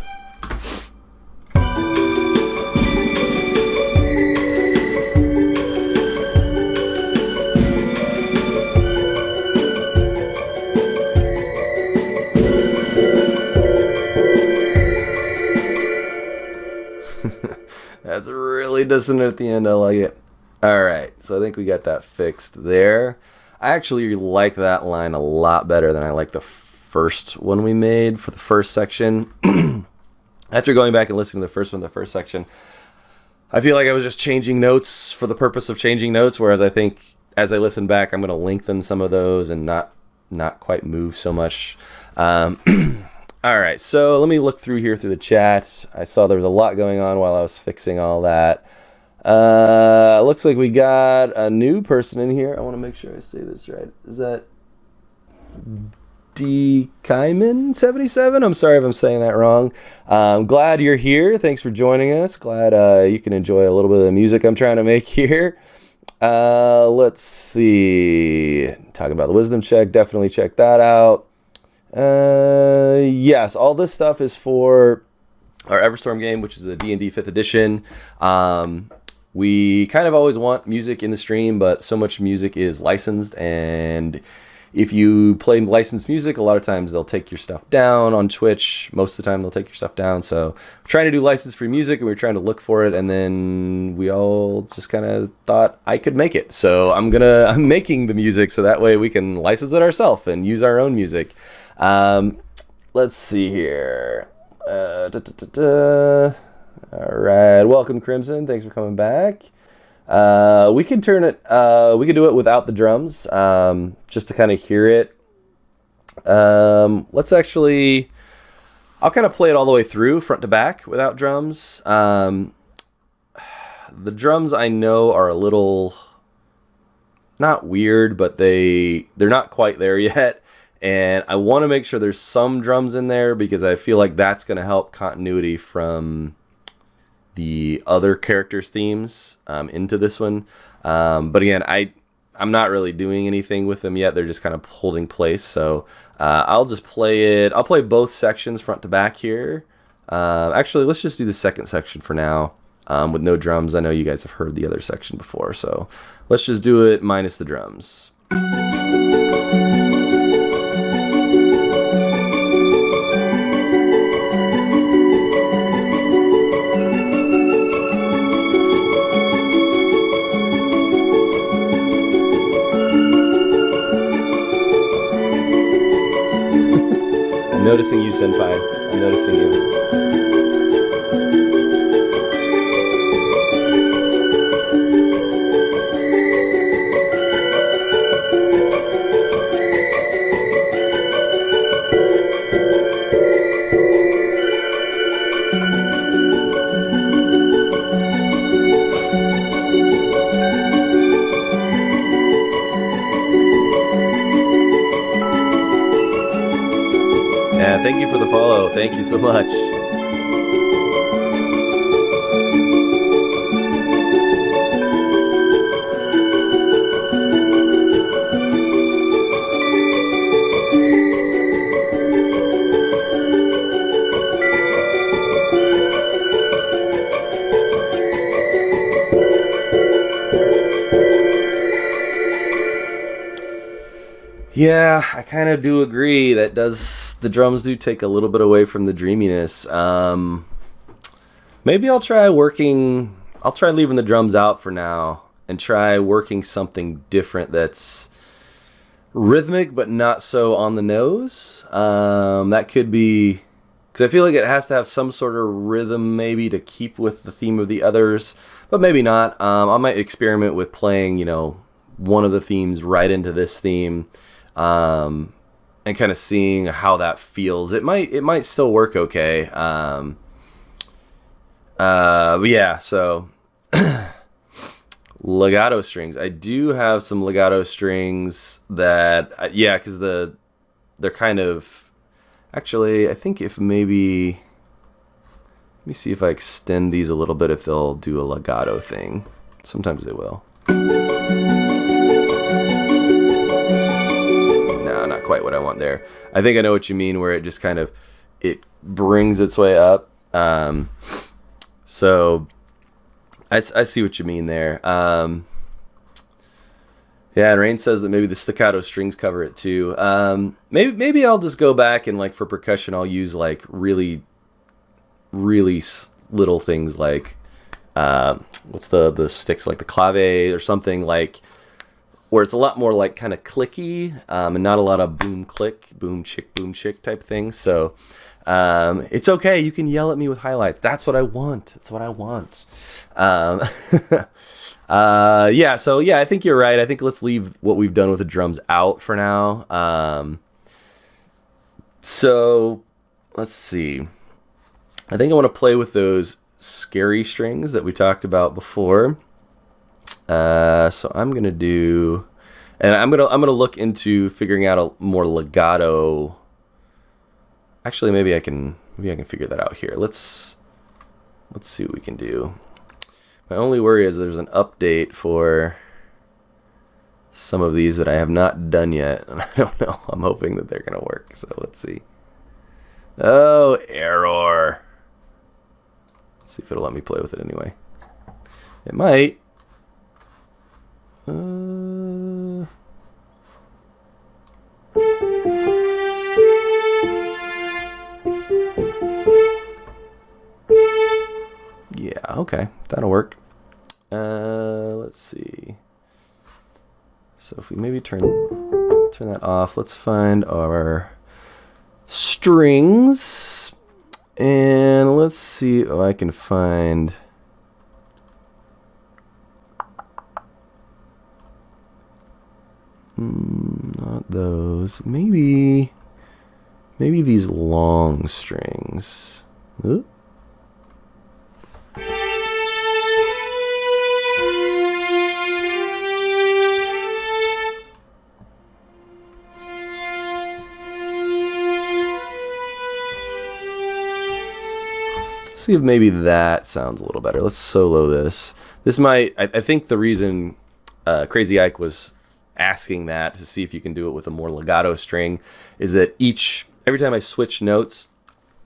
That's really dissonant at the end. I like it. Alright, so I think we got that fixed there. I actually like that line a lot better than I like the first one we made for the first section. After going back and listening to the first section, I feel like I was just changing notes for the purpose of changing notes, whereas I think as I listen back, I'm going to lengthen some of those and not quite move so much. All right, so let me look through the chat. I saw there was a lot going on while I was fixing all that. Looks like we got a new person in here. I want to make sure I say this right. Is that D. Kaiman 77? I'm sorry if I'm saying that wrong. I'm glad you're here. Thanks for joining us. Glad you can enjoy a little bit of the music I'm trying to make here. Let's see. Talking about the wisdom check. Definitely check that out. Yes, all this stuff is for our Everstorm game, which is a D&D 5th edition. We kind of always want music in the stream, but so much music is licensed, and if you play licensed music, a lot of times they'll take your stuff down on Twitch. Most of the time they'll take your stuff down. So we're trying to do license-free music, and we're trying to look for it, and then we all just kind of thought I could make it. So I'm making the music so that way we can license it ourselves and use our own music. Let's see here. All right, welcome Crimson. Thanks for coming back. We can turn it. We can do it without the drums, just to kind of hear it. Let's actually. I'll kind of play it all the way through, front to back, without drums. The drums I know are a little not weird, but they're not quite there yet. And I want to make sure there's some drums in there because I feel like that's going to help continuity from the other characters' themes into this one. But again, I'm not really doing anything with them yet. They're just kind of holding place. So I'll just play it. I'll play both sections front to back here. Actually, let's just do the second section for now with no drums. I know you guys have heard the other section before. So let's just do it minus the drums. Noticing you, Senpai. I'm noticing you. man. Thank you for the follow. Thank you so much. Yeah, I kind of do agree. The drums do take a little bit away from the dreaminess. Maybe I'll try leaving the drums out for now and try working something different that's rhythmic but not so on the nose. That could be, because I feel like it has to have some sort of rhythm maybe to keep with the theme of the others, but maybe not. I might experiment with playing, one of the themes right into this theme. And kind of seeing how that feels. It might still work okay. But yeah, so legato strings. I do have some legato strings that, because they're kind of, actually, I think if maybe, let me see if I extend these a little bit, if they'll do a legato thing. Sometimes they will. Not quite what I want there. I think I know what you mean, where it just kind of, it brings its way up. So I see what you mean there. And Rain says that maybe the staccato strings cover it too. Maybe I'll just go back and, like, for percussion, I'll use like really little things like what's the sticks, like the clave or something, like where it's a lot more like kind of clicky, and not a lot of boom click, boom chick type things. So it's okay. You can yell at me with highlights. That's what I want. I think you're right. I think let's leave what we've done with the drums out for now. So let's see. I think I want to play with those scary strings that we talked about before. So I'm gonna do, and I'm gonna look into figuring out a more legato. Actually, maybe I can figure that out here. Let's see what we can do. My only worry is there's an update for some of these that I have not done yet, and I don't know. I'm hoping that they're gonna work. So let's see. Oh, error. Let's see if it'll let me play with it anyway. It might. Yeah, okay, that'll work. Let's see. So if we maybe turn that off, let's find our strings, and let's see if I can find. Not those. Maybe these long strings. Ooh. See if maybe that sounds a little better. Let's solo this. This might, I think the reason Crazy Ike was asking that, to see if you can do it with a more legato string, is that every time I switch notes,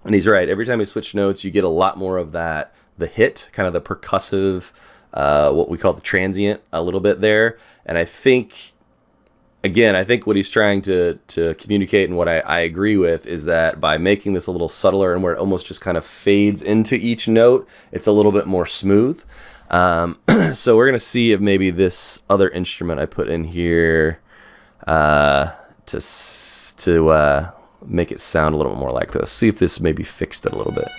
and he's right, every time I switch notes, you get a lot more of that, the hit, kind of the percussive, what we call the transient, a little bit there. And I think what he's trying to communicate, and what I agree with, is that by making this a little subtler and where it almost just kind of fades into each note, it's a little bit more smooth. So we're going to see if maybe this other instrument I put in here to make it sound a little bit more like this. See if this maybe fixed it a little bit.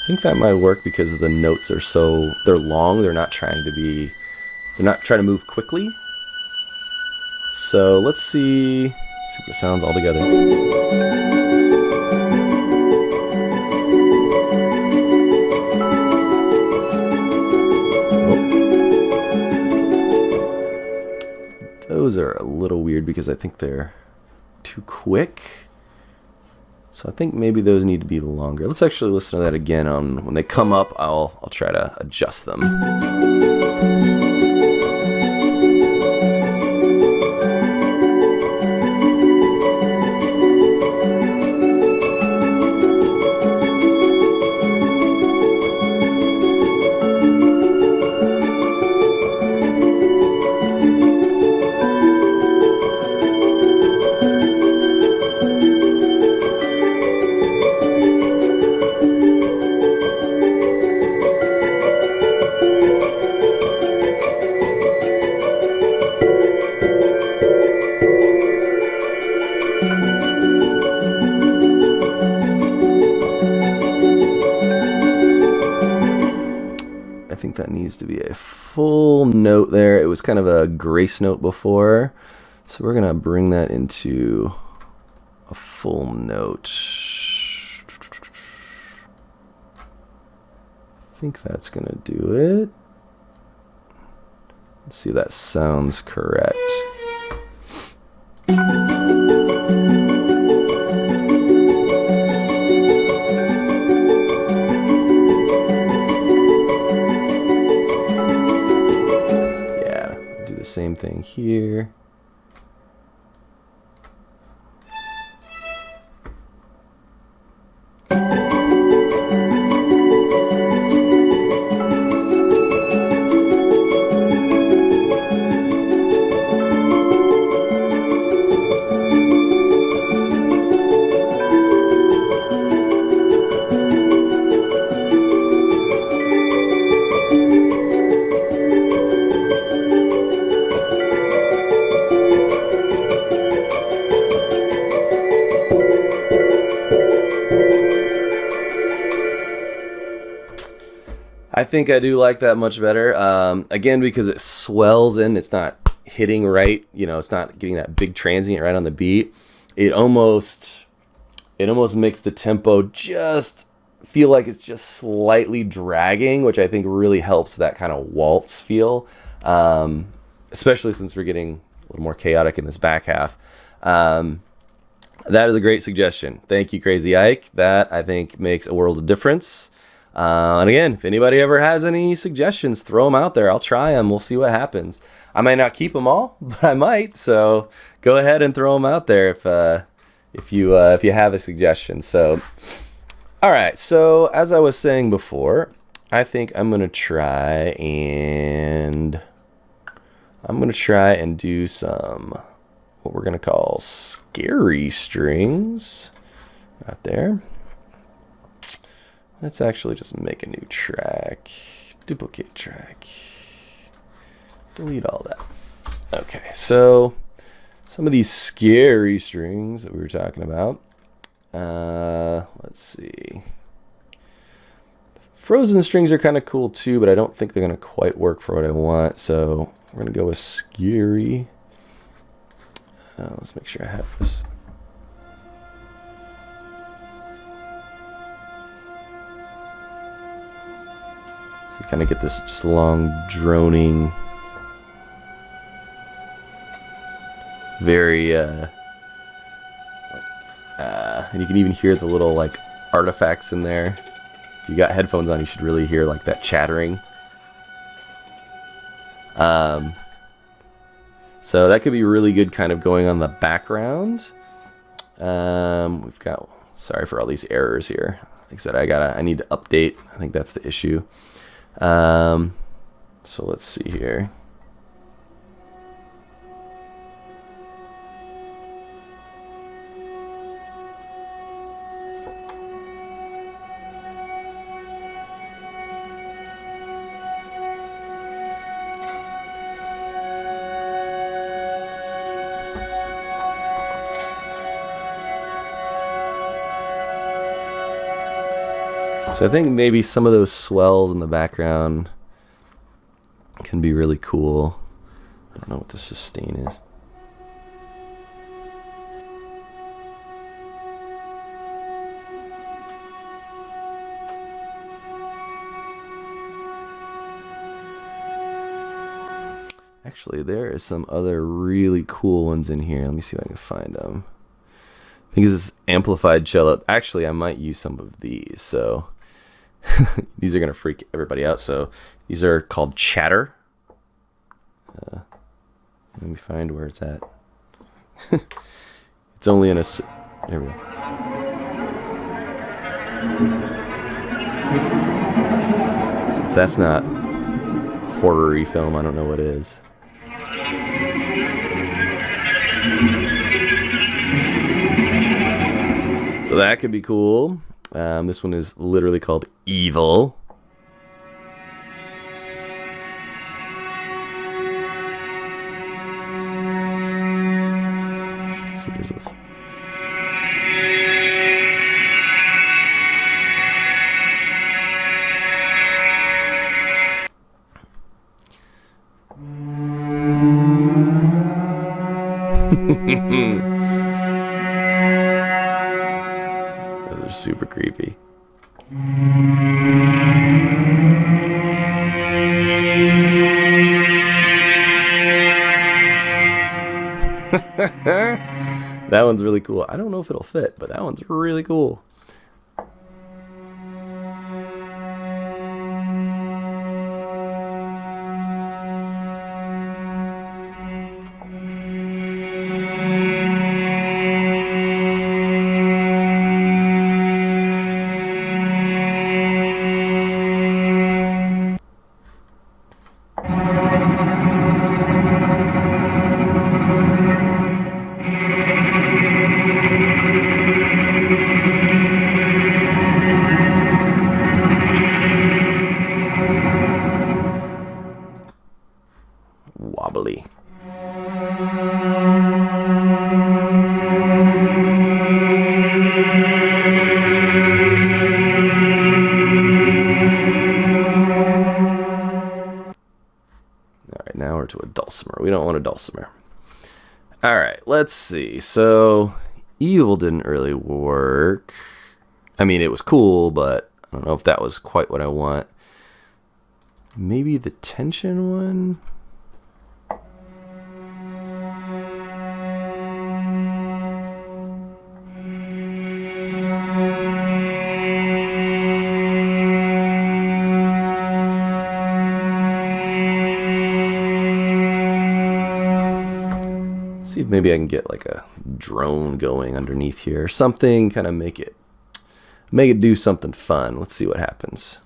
I think that might work because the notes are they're long. They're not trying to move quickly. So let's see if it sounds all together. Those are a little weird because I think they're too quick. So I think maybe those need to be longer. Let's actually listen to that again. When they come up, I'll try to adjust them. I think that needs to be a full note there. It was kind of a grace note before, so we're gonna bring that into a full note. I think that's gonna do it. Let's see if that sounds correct. Same thing here. I think I do like that much better. Again, because it swells in, it's not hitting right. You know, it's not getting that big transient right on the beat. It almost makes the tempo just feel like it's just slightly dragging, which I think really helps that kind of waltz feel, especially since we're getting a little more chaotic in this back half. That is a great suggestion. Thank you, Crazy Ike. That, I think, makes a world of difference. And again, if anybody ever has any suggestions, throw them out there. I'll try them. We'll see what happens. I might not keep them all, but I might. So go ahead and throw them out there if you have a suggestion. So, all right. So as I was saying before, I think I'm gonna try and do some what we're gonna call scary strings. Not there. Let's actually just make a new track, duplicate track, delete all that. Okay, so some of these scary strings that we were talking about. Let's see. Frozen strings are kind of cool too, but I don't think they're going to quite work for what I want. So we're going to go with scary. Let's make sure I have this. So you kind of get this just long, droning, very, and you can even hear the little like artifacts in there. If you got headphones on, you should really hear like that chattering. So that could be really good kind of going on the background. We've got, sorry for all these errors here. Like I said, I need to update. I think that's the issue. So let's see here. So I think maybe some of those swells in the background can be really cool. I don't know what the sustain is. Actually, there is some other really cool ones in here. Let me see if I can find them. I think this is amplified cello. Actually, I might use some of these. So these are going to freak everybody out. So these are called chatter. Let me find where it's at. It's only in a... There we go. So if that's not horror-y film, I don't know what is. So that could be cool. This one is literally called Evil. So there's a... Those are super creepy. That one's really cool. I don't know if it'll fit, but that one's really cool. Wobbly. Alright, now we're to a dulcimer. We don't want a dulcimer. Alright, let's see. So, Evil didn't really work. I mean, it was cool, but I don't know if that was quite what I want. Maybe the tension one? See if maybe I can get like a drone going underneath here or something, kind of make it do something fun. Let's see what happens.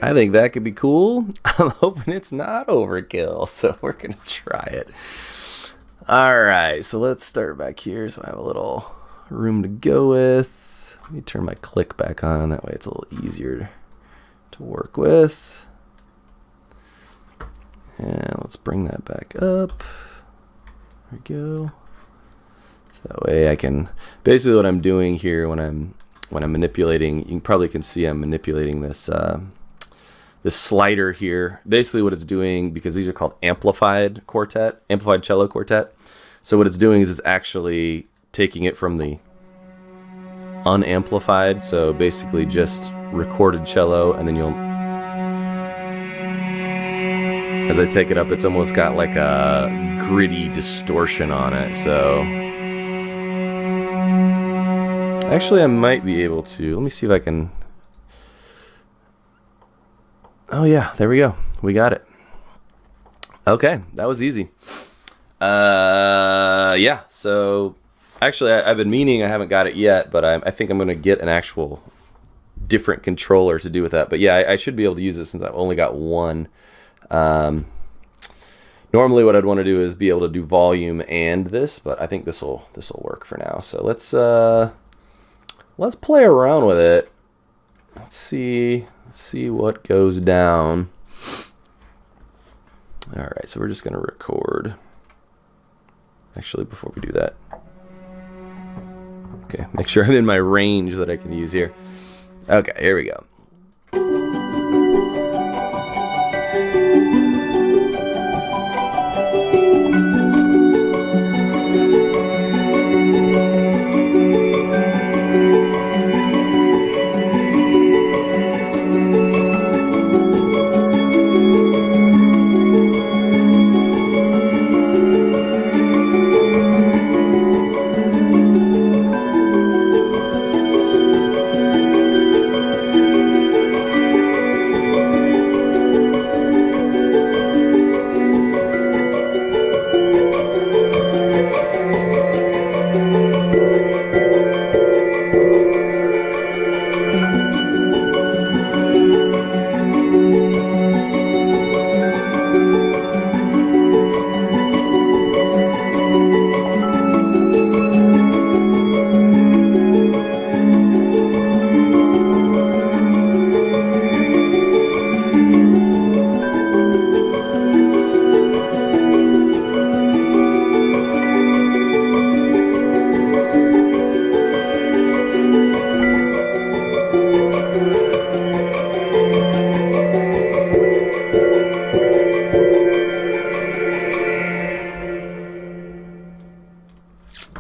I think that could be cool. I'm hoping it's not overkill, so we're gonna try it. Alright, so let's start back here so I have a little room to go with. Let me turn my click back on, that way it's a little easier to work with. And let's bring that back up. There we go. So that way I can, basically what I'm doing here when I'm when I'm manipulating. You probably can see I'm manipulating this this slider here. Basically what it's doing, because these are called amplified cello quartet. So what it's doing is it's actually taking it from the unamplified, so basically just recorded cello, and then as I take it up, it's almost got like a gritty distortion on it. So actually I might be able to, let me see if I can. Oh yeah, there we go. We got it. Okay, that was easy. Yeah, so actually I've been meaning, I haven't got it yet, but I think I'm going to get an actual different controller to do with that. But yeah, I should be able to use it since I've only got one. Normally what I'd want to do is be able to do volume and this, but I think this will work for now. So let's play around with it. Let's see what goes down. All right, so we're just going to record. Actually, before we do that, okay, make sure I'm in my range that I can use here. Okay, here we go.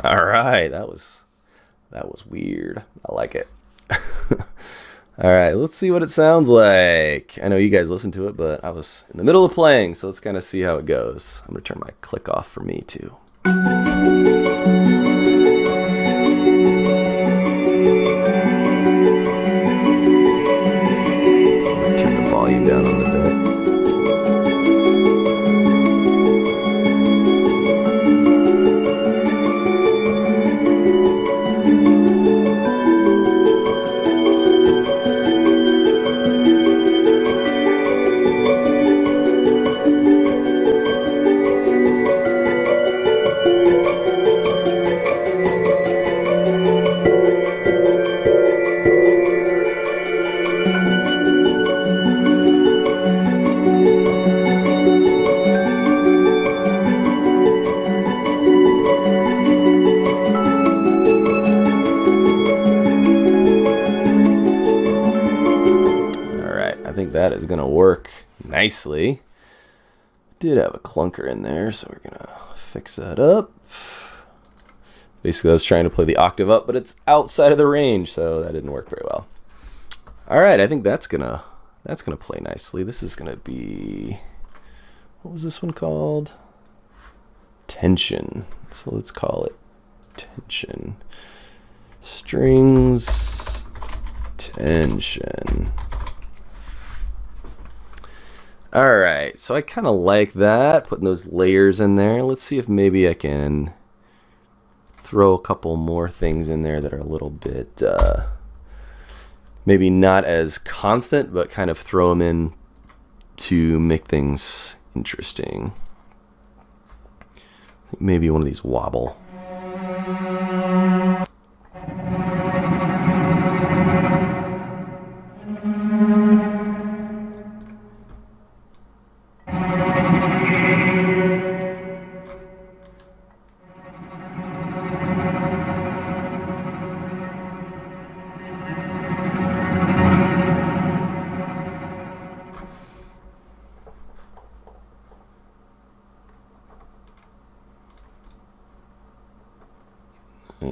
All right, that was weird. I like it. All right, let's see what it sounds like. I know you guys listen to it, but I was in the middle of playing, so let's kind of see how it goes. I'm gonna turn my click off for me too. Turn the volume down on the bit. That is going to work nicely. Did have a clunker in there, so we're going to fix that up. Basically, I was trying to play the octave up, but it's outside of the range, so that didn't work very well. All right, I think that's gonna play nicely. This is going to be, what was this one called? Tension. So let's call it tension. Strings tension. All right, so I kind of like that, putting those layers in there. Let's see if maybe I can throw a couple more things in there that are a little bit, maybe not as constant, but kind of throw them in to make things interesting. I think maybe one of these wobble.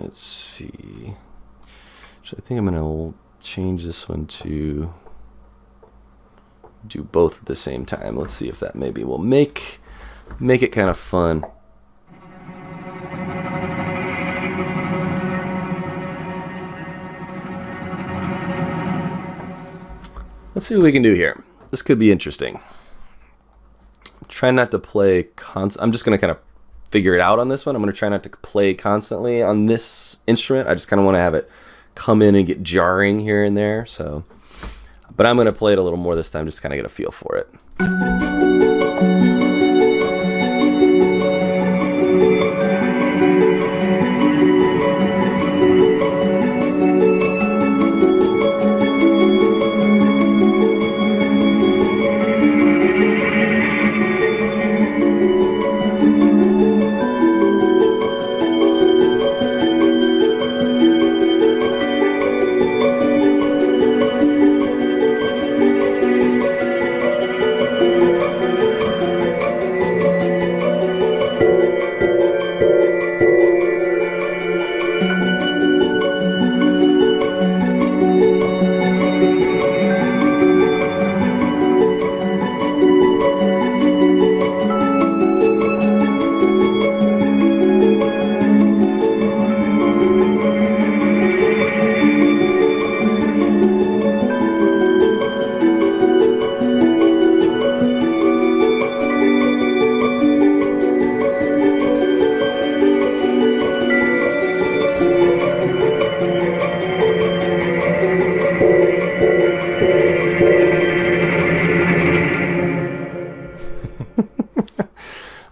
Let's see. Actually, I think I'm gonna change this one to do both at the same time. Let's see if that maybe will make it kind of fun. Let's see what we can do here. This could be interesting. Try not to play I'm just going to kind of figure it out on this one. I'm going to try not to play constantly on this instrument. I just kind of want to have it come in and get jarring here and there. So, but I'm going to play it a little more this time, just kind of get a feel for it.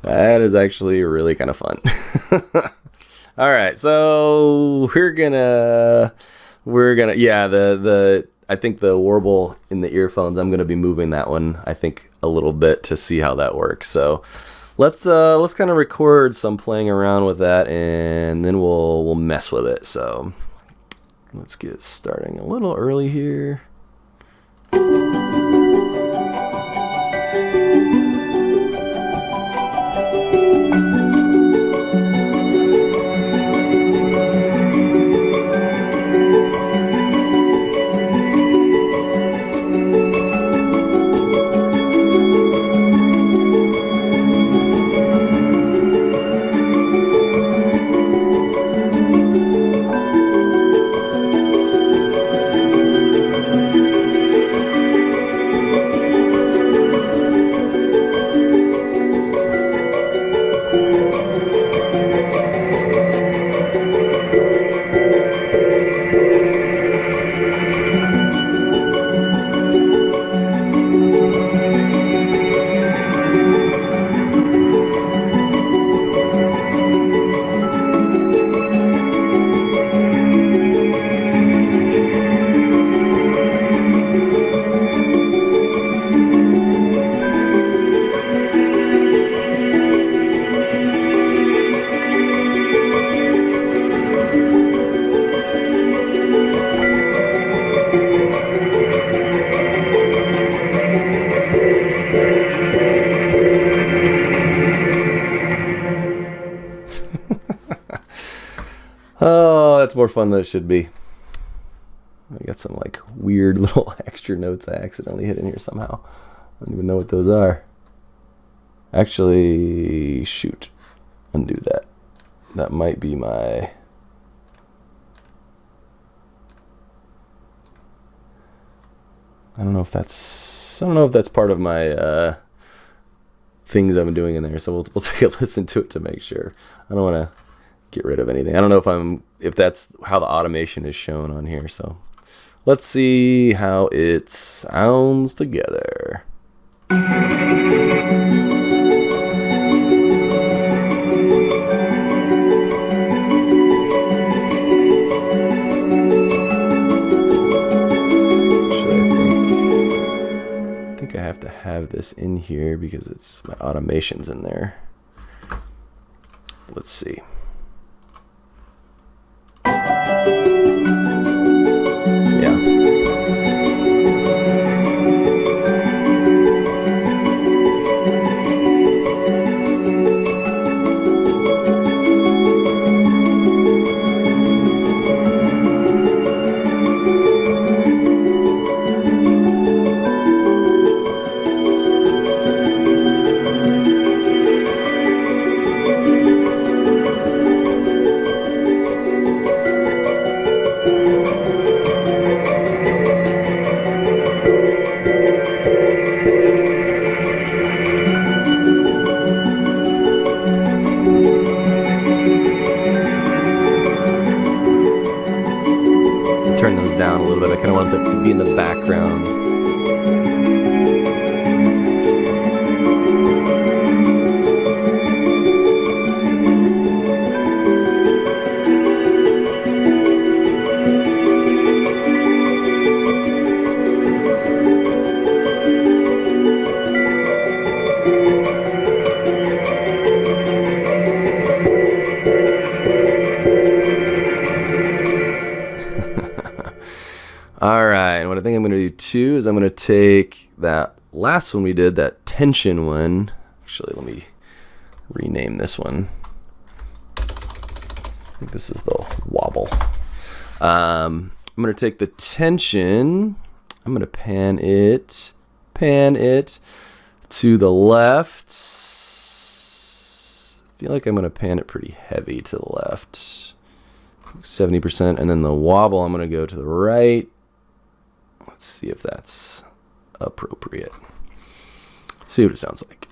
That is actually really kind of fun. All right, so we're gonna yeah, I think the warble in the earphones, I'm gonna be moving that one, I think, a little bit to see how that works. So let's kind of record some playing around with that, and then we'll mess with it. So let's get starting a little early here. Oh, that's more fun than it should be. I got some like weird little extra notes I accidentally hit in here somehow. I don't even know what those are. Actually, shoot. Undo that. That might be my... I don't know if that's part of my things I've been doing in there. So we'll take a listen to it to make sure. I don't want to get rid of anything. I don't know if that's how the automation is shown on here. So let's see how it sounds together. I have to have this in here because it's my automation's in there. Let's see. Yeah. kind of want that to be in the background. All right, and what I think I'm going to do too is I'm going to take that last one we did, that tension one. Actually, let me rename this one. I think this is the wobble. I'm going to take the tension. I'm going to pan it to the left. I feel like I'm going to pan it pretty heavy to the left. 70%, and then the wobble I'm going to go to the right. Let's see if that's appropriate. See what it sounds like.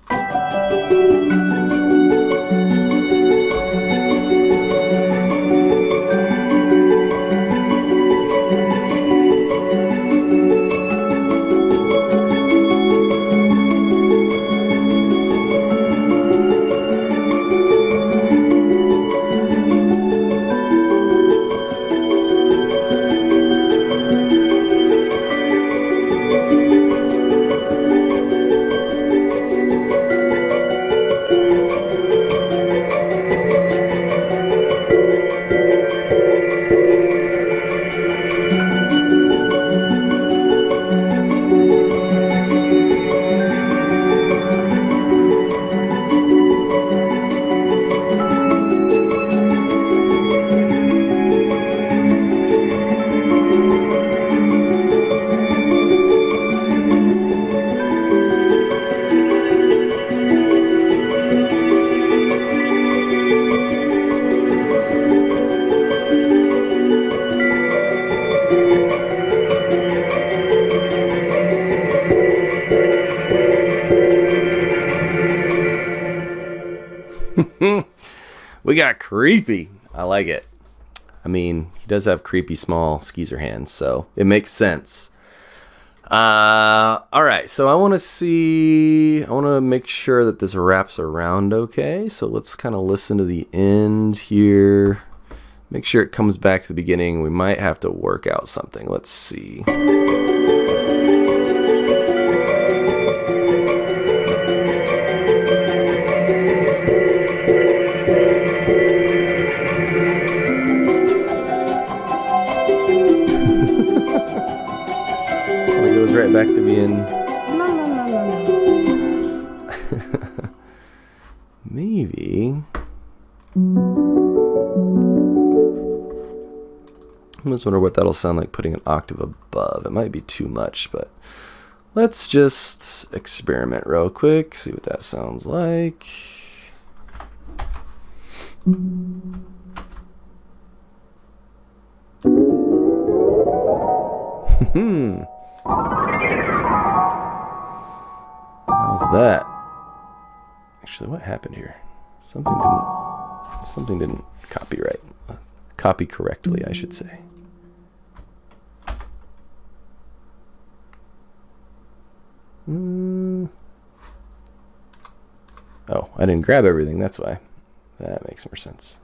We got creepy. I like it. I mean, he does have creepy small Skeezer hands, so it makes sense. All right, so I want to make sure that this wraps around okay. So let's kind of listen to the end here. Make sure it comes back to the beginning. We might have to work out something. Let's see. Right back to being maybe I just wonder what that'll sound like putting an octave above. It might be too much, but let's just experiment real quick, see what that sounds like. How's that? Actually, what happened here? Something didn't copyright. Copy correctly, I should say. Oh, I didn't grab everything, that's why. That makes more sense.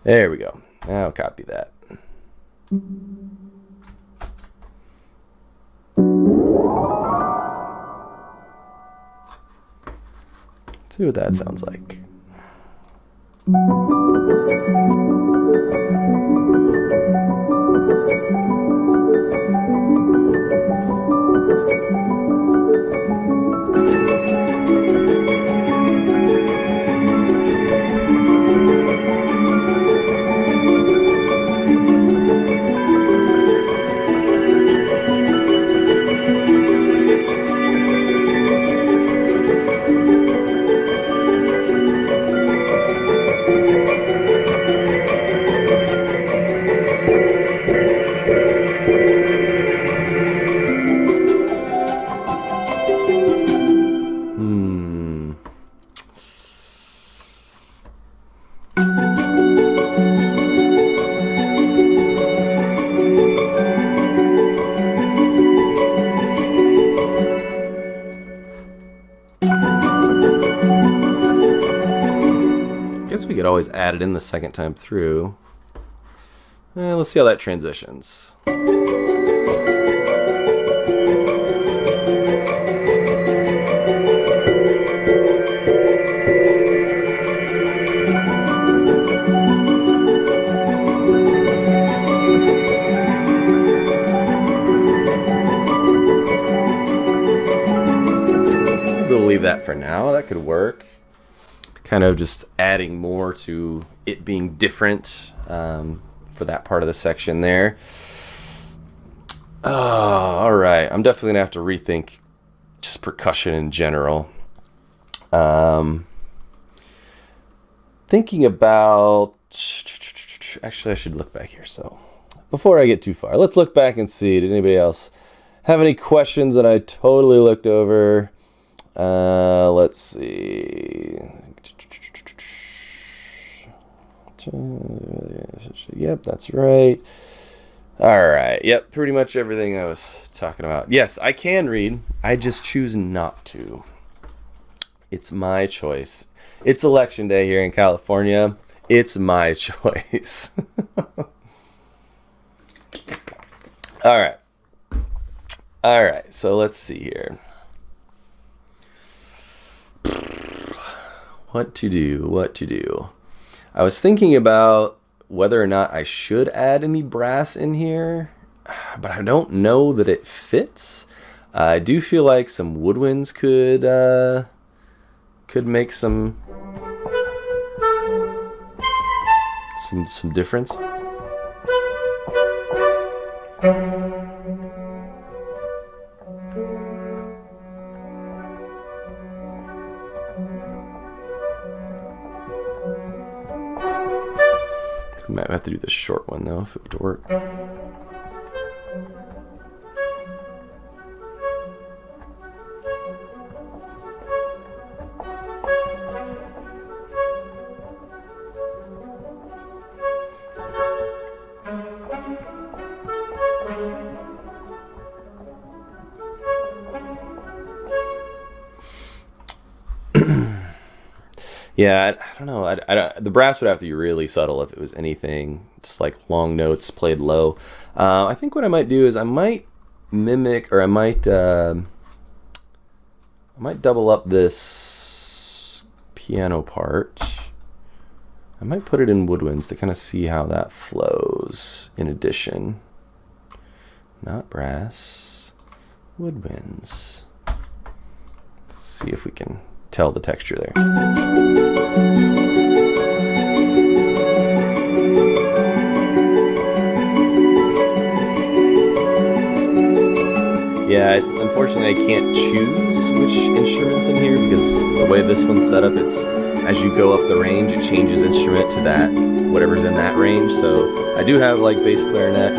There we go. Now copy that. See what that sounds like. guess we could always add it in the second time through. Let's see how that transitions. We'll leave that for now. That could work. Kind of just adding more to it being different for that part of the section there. All right. I'm definitely going to have to rethink just percussion in general. Thinking about... Actually, I should look back here. So before I get too far, let's look back and see. Did anybody else have any questions that I totally looked over? Let's see. Yep, that's right. All right. Yep, pretty much everything I was talking about. Yes, I can read. I just choose not to. It's my choice. It's election day here in California. It's my choice. All right. All right. So let's see here. What to do? I was thinking about whether or not I should add any brass in here, but I don't know that it fits. I do feel like some woodwinds could make some difference. We might have to do the short one though if it would work. Yeah, I don't know. The brass would have to be really subtle if it was anything, just like long notes played low. I think what I might do is I might mimic, or I might double up this piano part. I might put it in woodwinds to kind of see how that flows. In addition, not brass, woodwinds. See if we can tell the texture there. Yeah, it's unfortunately I can't choose which instruments in here because the way this one's set up, it's as you go up the range, it changes instrument to that whatever's in that range. So I do have like bass clarinet,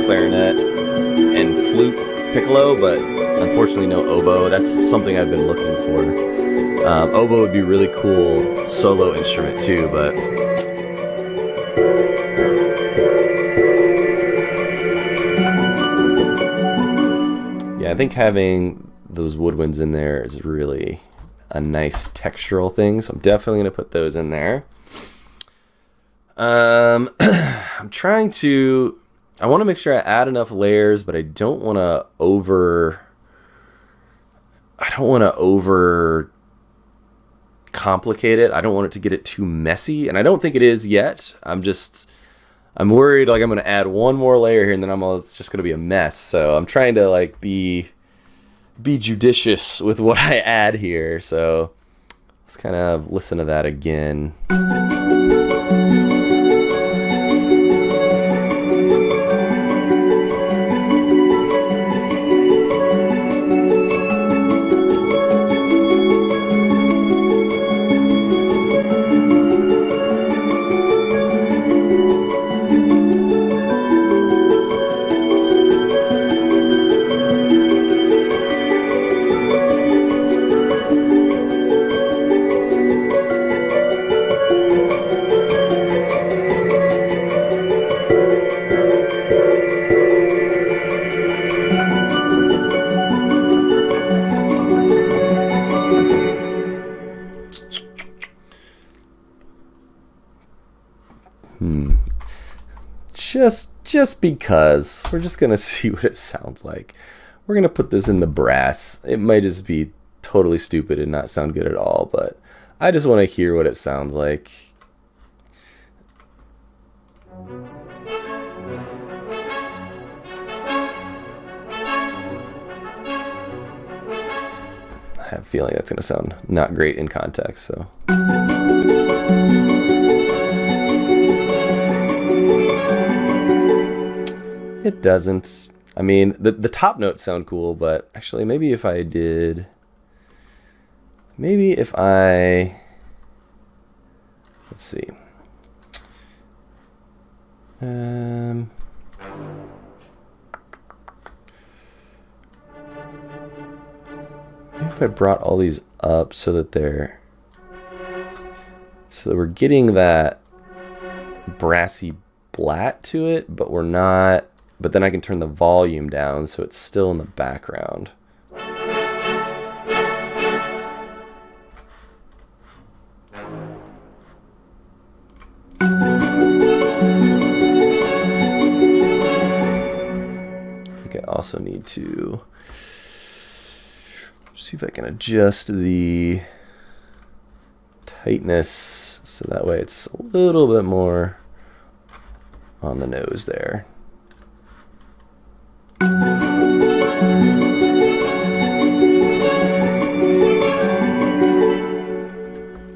and flute, piccolo, but unfortunately no oboe. That's something I've been looking for. Oboe would be really cool solo instrument too, but yeah, I think having those woodwinds in there is really a nice textural thing, so I'm definitely going to put those in there. I want to make sure I add enough layers, but I don't want to over complicate it. I don't want it to get it too messy, and I don't think it is yet. I'm worried like I'm going to add one more layer here and then it's just going to be a mess. So I'm trying to like be judicious with what I add here. So let's kind of listen to that again. Just because. We're just going to see what it sounds like. We're going to put this in the brass. It might just be totally stupid and not sound good at all, but I just want to hear what it sounds like. I have a feeling that's going to sound not great in context, so. It doesn't. I mean, the top notes sound cool, but actually maybe if I did... Maybe if I... Let's see. Maybe if I brought all these up so that they're... So that we're getting that brassy blat to it, but we're not... But then I can turn the volume down so it's still in the background. I think I also need to see if I can adjust the tightness so that way it's a little bit more on the nose there.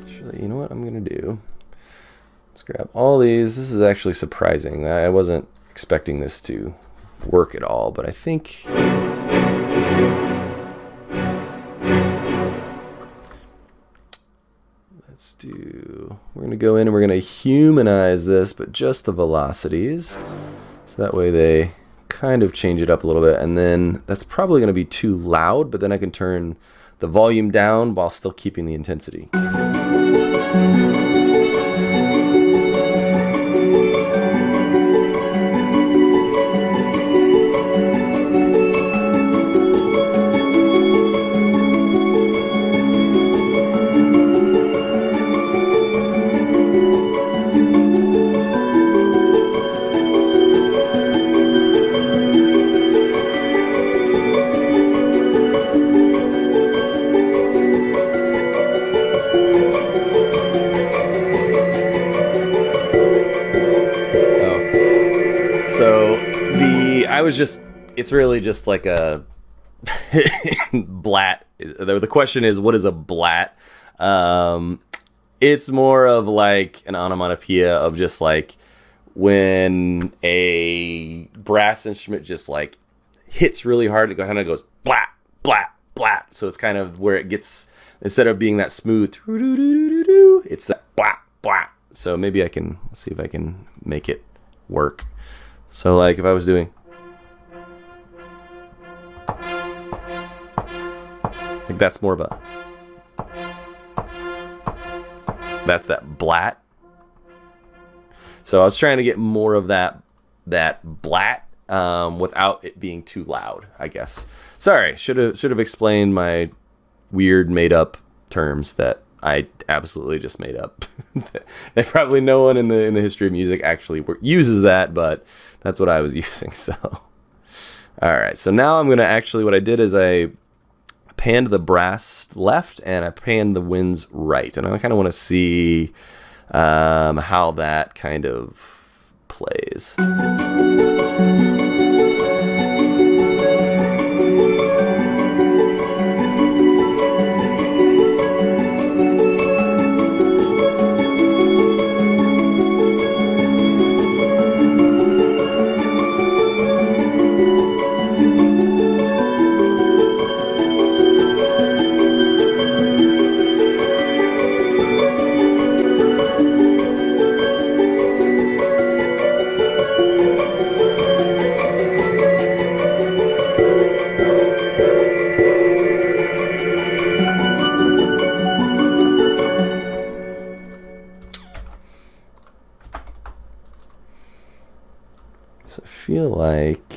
Actually, you know what I'm gonna do? Let's grab all these. This is actually surprising. I wasn't expecting this to work at all, but I think let's do, we're gonna go in and we're gonna humanize this, but just the velocities. So that way they kind of change it up a little bit, and then that's probably going to be too loud, but then I can turn the volume down while still keeping the intensity. It's really just like a blat. The question is, what is a blat? It's more of like an onomatopoeia of just like when a brass instrument just like hits really hard, it kind of goes blat, blat, blat. So it's kind of where it gets, instead of being that smooth, it's that blat, blat. So maybe I can see if I can make it work. So like if I was doing, I think that's more of a, that's that blat. So I was trying to get more of that blat without it being too loud, I guess. Sorry, should have explained my weird made up terms that I absolutely just made up. They probably no one in the history of music actually uses that, but that's what I was using. So, all right. So now I'm gonna actually, what I did is I panned the brass left and I panned the winds right, and I kind of want to see how that kind of plays. So I feel like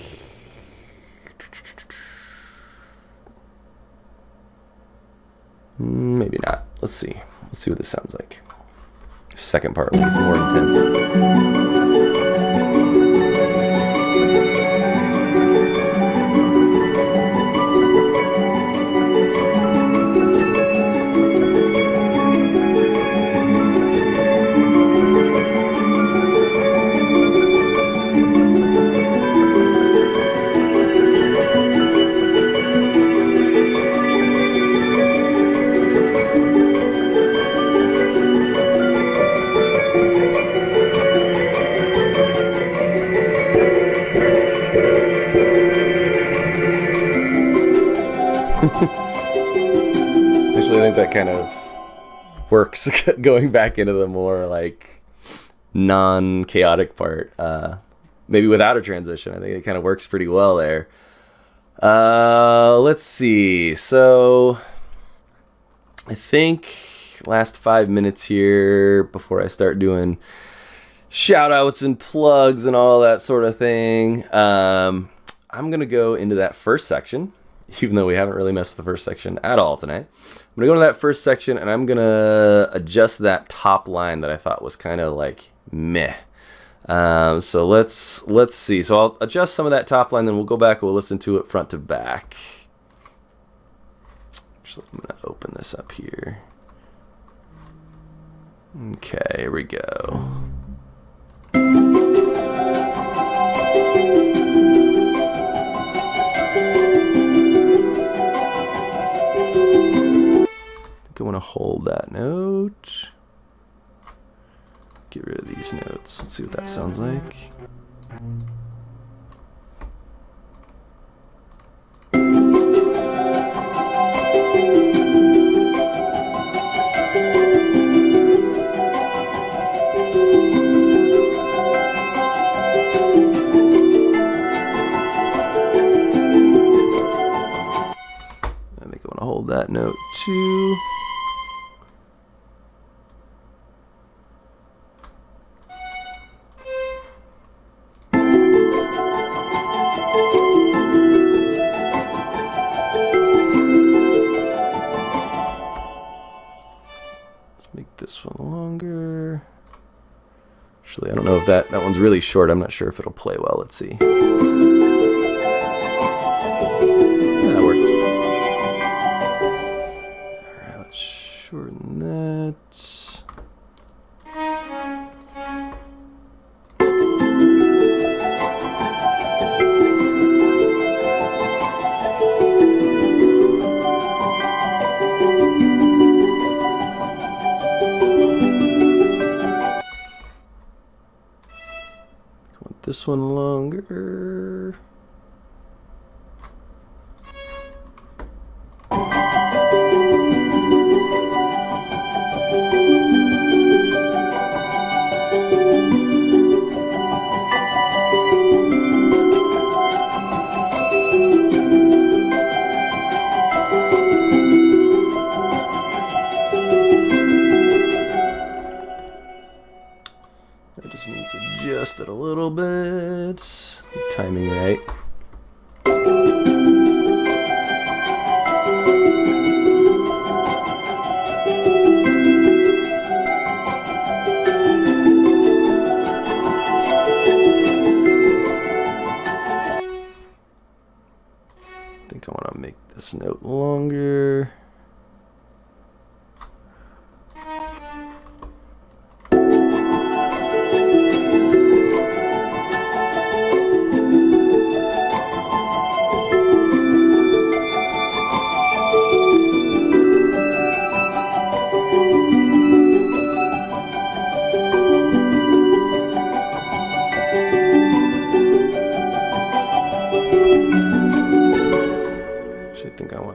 maybe not. Let's see what this sounds like. second part was more intense. Actually, I think that kind of works going back into the more like non-chaotic part. Maybe without a transition, I think it kind of works pretty well there. Let's see. So I think last 5 minutes here before I start doing shout outs and plugs and all that sort of thing. I'm going to go into that first section, even though we haven't really messed with the first section at all tonight. I'm going to go into that first section and I'm going to adjust that top line that I thought was kind of like meh. So let's see. So I'll adjust some of that top line, then we'll go back and we'll listen to it front to back. So I'm going to open this up here. Okay, here we go. I want to hold that note. Get rid of these notes. Let's see what that sounds like. I think I want to hold that note too. This one longer. Actually, I don't know if that one's really short. I'm not sure if it'll play well. Let's see. Yeah, that works. All right, let's shorten that. This one longer. I just need to adjust it a little bit. Timing right. I think I want to make this note longer.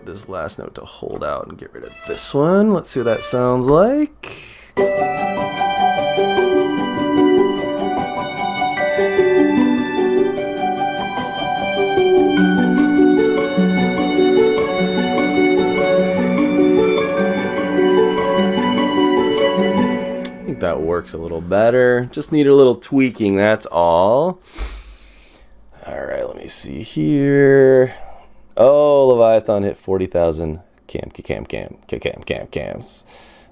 This last note to hold out and get rid of this one. Let's see what that sounds like. I think that works a little better. Just need a little tweaking, that's all. All right, let me see here. Oh, Leviathan hit 40,000 cams.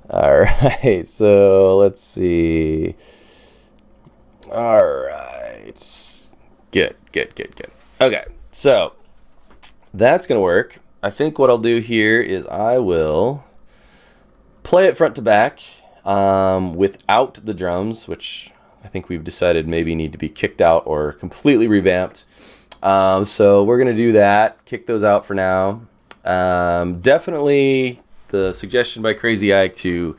All right, so let's see. All right. Good, good, good, good. Okay, so that's going to work. I think what I'll do here is I will play it front to back without the drums, which I think we've decided maybe need to be kicked out or completely revamped. So we're going to do that, kick those out for now. Definitely the suggestion by Crazy Ike to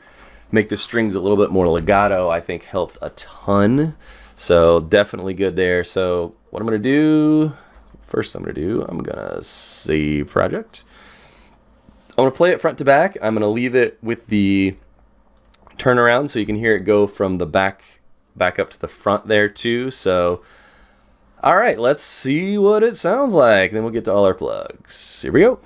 make the strings a little bit more legato, I think helped a ton. So definitely good there. So what I'm going to do, first I'm going to save project. I'm going to play it front to back. I'm going to leave it with the turnaround so you can hear it go from the back up to the front there too. So, all right, let's see what it sounds like. Then we'll get to all our plugs. Here we go.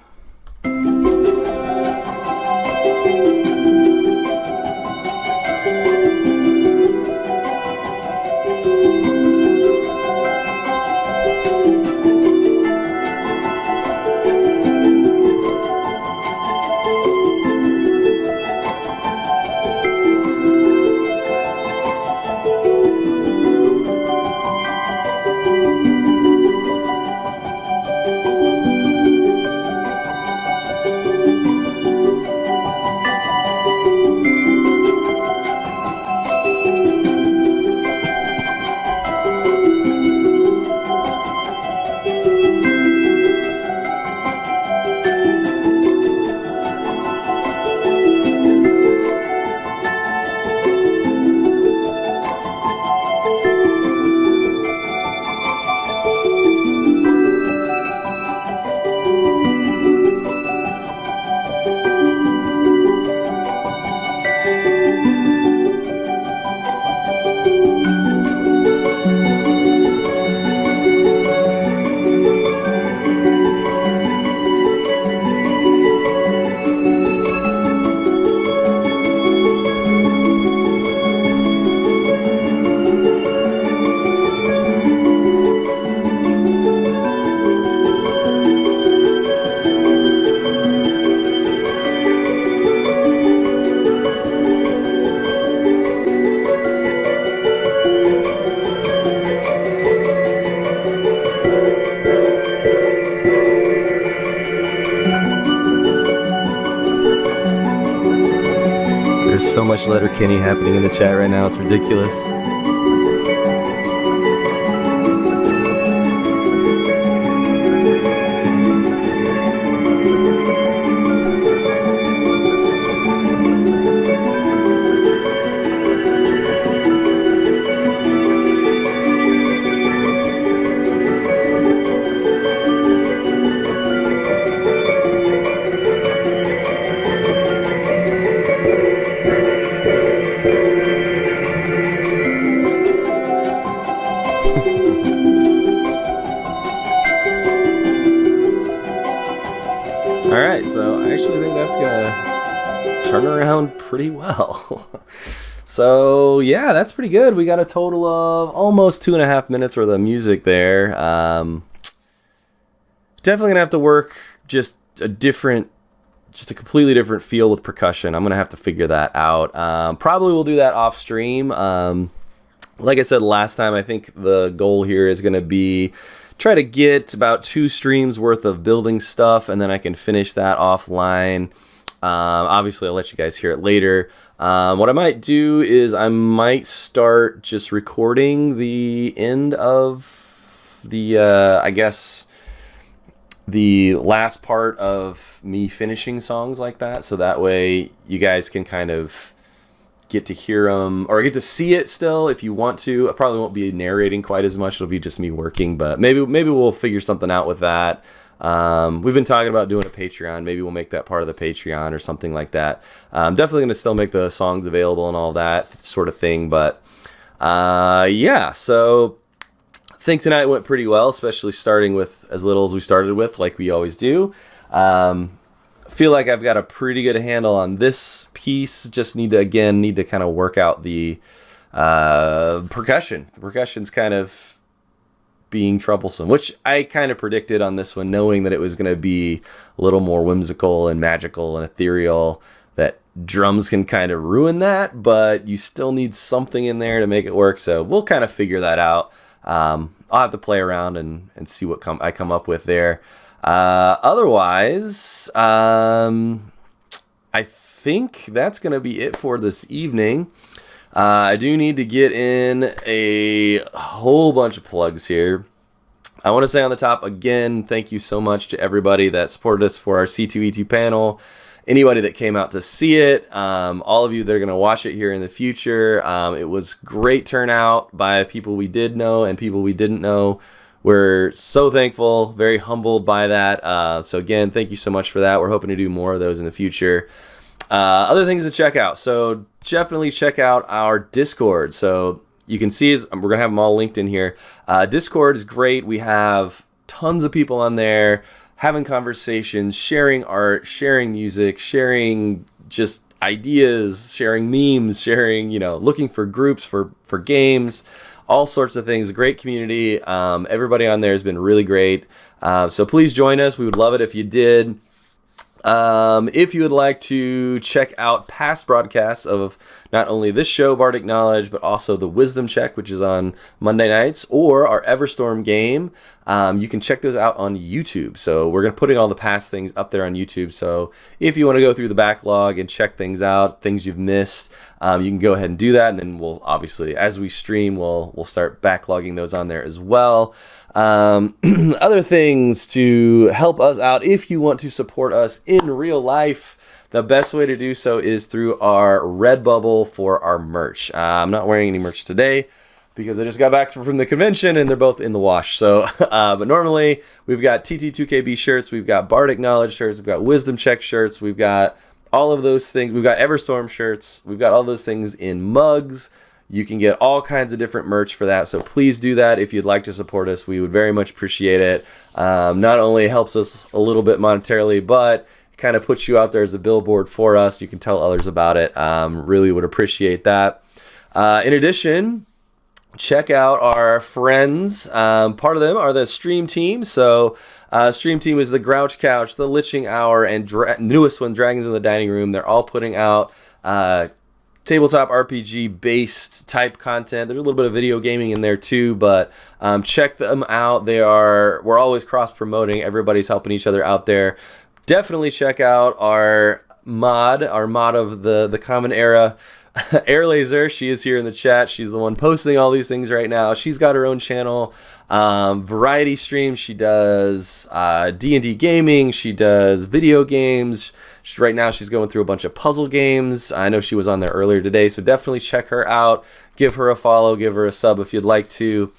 There's so much Letterkenny happening in the chat right now. It's ridiculous. Alright, so I actually think that's gonna turn around pretty well. So yeah, that's pretty good. We got a total of almost 2.5 minutes worth of music there. Definitely gonna have to work just a completely different feel with percussion. I'm gonna have to figure that out. Probably we'll do that off stream. Like I said last time, I think the goal here is gonna be try to get about 2 streams worth of building stuff, and then I can finish that offline. Obviously, I'll let you guys hear it later. What I might do is I might start just recording the end of the, I guess, the last part of me finishing songs like that. So that way you guys can kind of get to hear them or get to see it still if you want to. I probably won't be narrating quite as much. It'll be just me working, but maybe we'll figure something out with that. We've been talking about doing a Patreon. Maybe we'll make that part of the Patreon or something like that. Definitely going to still make the songs available and all that sort of thing. But yeah, so I think tonight went pretty well, especially starting with as little as we started with, like we always do. Feel like I've got a pretty good handle on this piece. Just need to kind of work out the percussion. The percussion's kind of being troublesome, which I kind of predicted on this one, knowing that it was going to be a little more whimsical and magical and ethereal. That drums can kind of ruin that, but you still need something in there to make it work. So we'll kind of figure that out. I'll have to play around and see what I come up with there. Otherwise, I think that's going to be it for this evening. I do need to get in a whole bunch of plugs here. I want to say on the top, again, thank you so much to everybody that supported us for our C2E2 panel. Anybody that came out to see it, all of you that are going to watch it here in the future. It was great turnout by people we did know and people we didn't know. We're so thankful, very humbled by that. So again, thank you so much for that. We're hoping to do more of those in the future. Other things to check out. So definitely check out our Discord. So you can see, we're going to have them all linked in here. Discord is great. We have tons of people on there having conversations, sharing art, sharing music, sharing just ideas, sharing memes, sharing, looking for groups for games, all sorts of things. Great community. Everybody on there has been really great. So please join us. We would love it if you did. If you would like to check out past broadcasts of not only this show, Bardic Knowledge, but also the Wisdom Check, which is on Monday nights, or our Everstorm game, you can check those out on YouTube. So we're putting all the past things up there on YouTube. So if you want to go through the backlog and check things out, things you've missed, you can go ahead and do that. And then we'll obviously, as we stream, we'll start backlogging those on there as well. Other things to help us out, if you want to support us in real life, the best way to do so is through our Redbubble for our merch. I'm not wearing any merch today because I just got back from the convention and they're both in the wash. So, but normally we've got TT2KB shirts, we've got Bardic Knowledge shirts, we've got Wisdom Check shirts, we've got all of those things. We've got Everstorm shirts, we've got all those things in mugs. You can get all kinds of different merch for that. So please do that if you'd like to support us. We would very much appreciate it. Not only helps us a little bit monetarily, but kind of puts you out there as a billboard for us. You can tell others about it. Really would appreciate that. In addition, check out our friends. Part of them are the Stream Team. So Stream Team is the Grouch Couch, the Liching Hour, and newest one, Dragons in the Dining Room. They're all putting out tabletop RPG based type content. There's a little bit of video gaming in there too, but check them out. We're always cross promoting. Everybody's helping each other out there. Definitely check out our mod of the Common Era, Air Laser. She is here in the chat. She's the one posting all these things right now. She's got her own channel, variety streams. She does D&D gaming. She does video games. Right now she's going through a bunch of puzzle games. I know she was on there earlier today, so definitely check her out. Give her a follow. Give her a sub if you'd like to.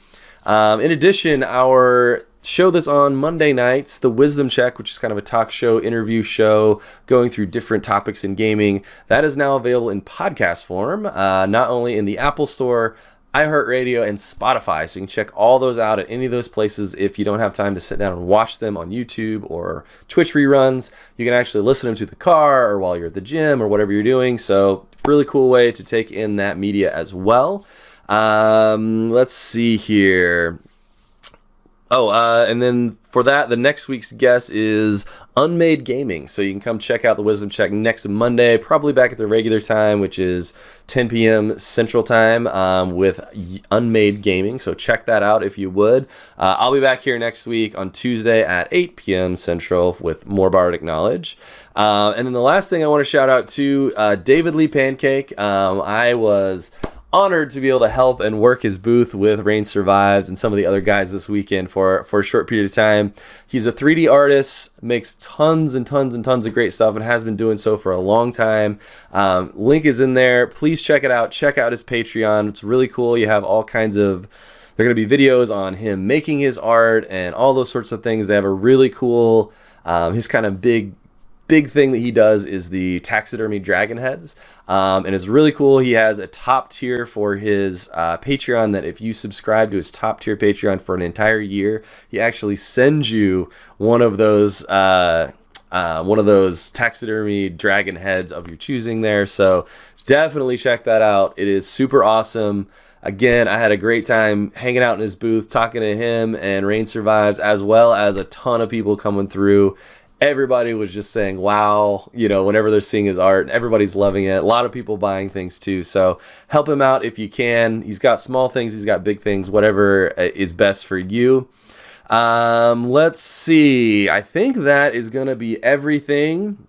In addition, our show that's on Monday nights, the Wisdom Check, which is kind of a talk show, interview show, going through different topics in gaming, that is now available in podcast form, not only in the Apple Store, iHeartRadio, and Spotify. So you can check all those out at any of those places. If you don't have time to sit down and watch them on YouTube or Twitch reruns, you can actually listen to them to the car or while you're at the gym or whatever you're doing. So really cool way to take in that media as well. Let's see here. And then for that, the next week's guest is Unmade Gaming. So you can come check out the Wisdom Check next Monday, probably back at the regular time, which is 10 p.m. Central Time, with Unmade Gaming. So check that out if you would. I'll be back here next week on Tuesday at 8 p.m. Central with more Bardic Knowledge. And then the last thing I want to shout out to David Lee Pancake. I was honored to be able to help and work his booth with Rain Survives and some of the other guys this weekend for a short period of time. He's a 3D artist, makes tons and tons and tons of great stuff, and has been doing so for a long time. Link is in there. Please check it out. Check out his Patreon. It's really cool. You have all kinds of... There are going to be videos on him making his art and all those sorts of things. They have a really cool... his kind of big thing that he does is the taxidermy dragon heads, and it's really cool. He has a top tier for his Patreon that if you subscribe to his top tier Patreon for an entire year, he actually sends you one of those taxidermy dragon heads of your choosing there. So definitely check that out. It is super awesome. Again, I had a great time hanging out in his booth, talking to him and Rain Survives, as well as a ton of people coming through everybody was just saying, wow, you know, whenever they're seeing his art, everybody's loving it. A lot of people buying things too. So help him out if you can. He's got small things, he's got big things, whatever is best for you. Let's see. I think that is going to be everything.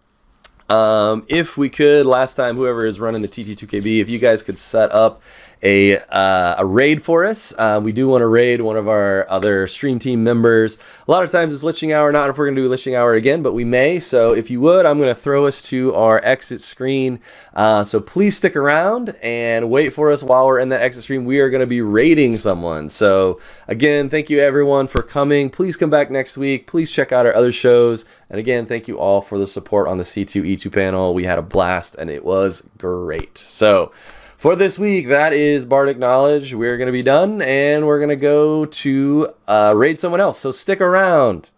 If we could, last time, whoever is running the TT2KB, if you guys could set up a raid for us. We do want to raid one of our other stream team members. A lot of times it's Liching Hour, not if we're going to do Liching Hour again, but we may. So if you would, I'm going to throw us to our exit screen. So please stick around and wait for us while we're in that exit screen. We are going to be raiding someone. So again, thank you everyone for coming. Please come back next week. Please check out our other shows. And again, thank you all for the support on the C2E2 panel. We had a blast and it was great. So for this week, that is Bardic Knowledge. We're going to be done, and we're going to go to raid someone else. So stick around.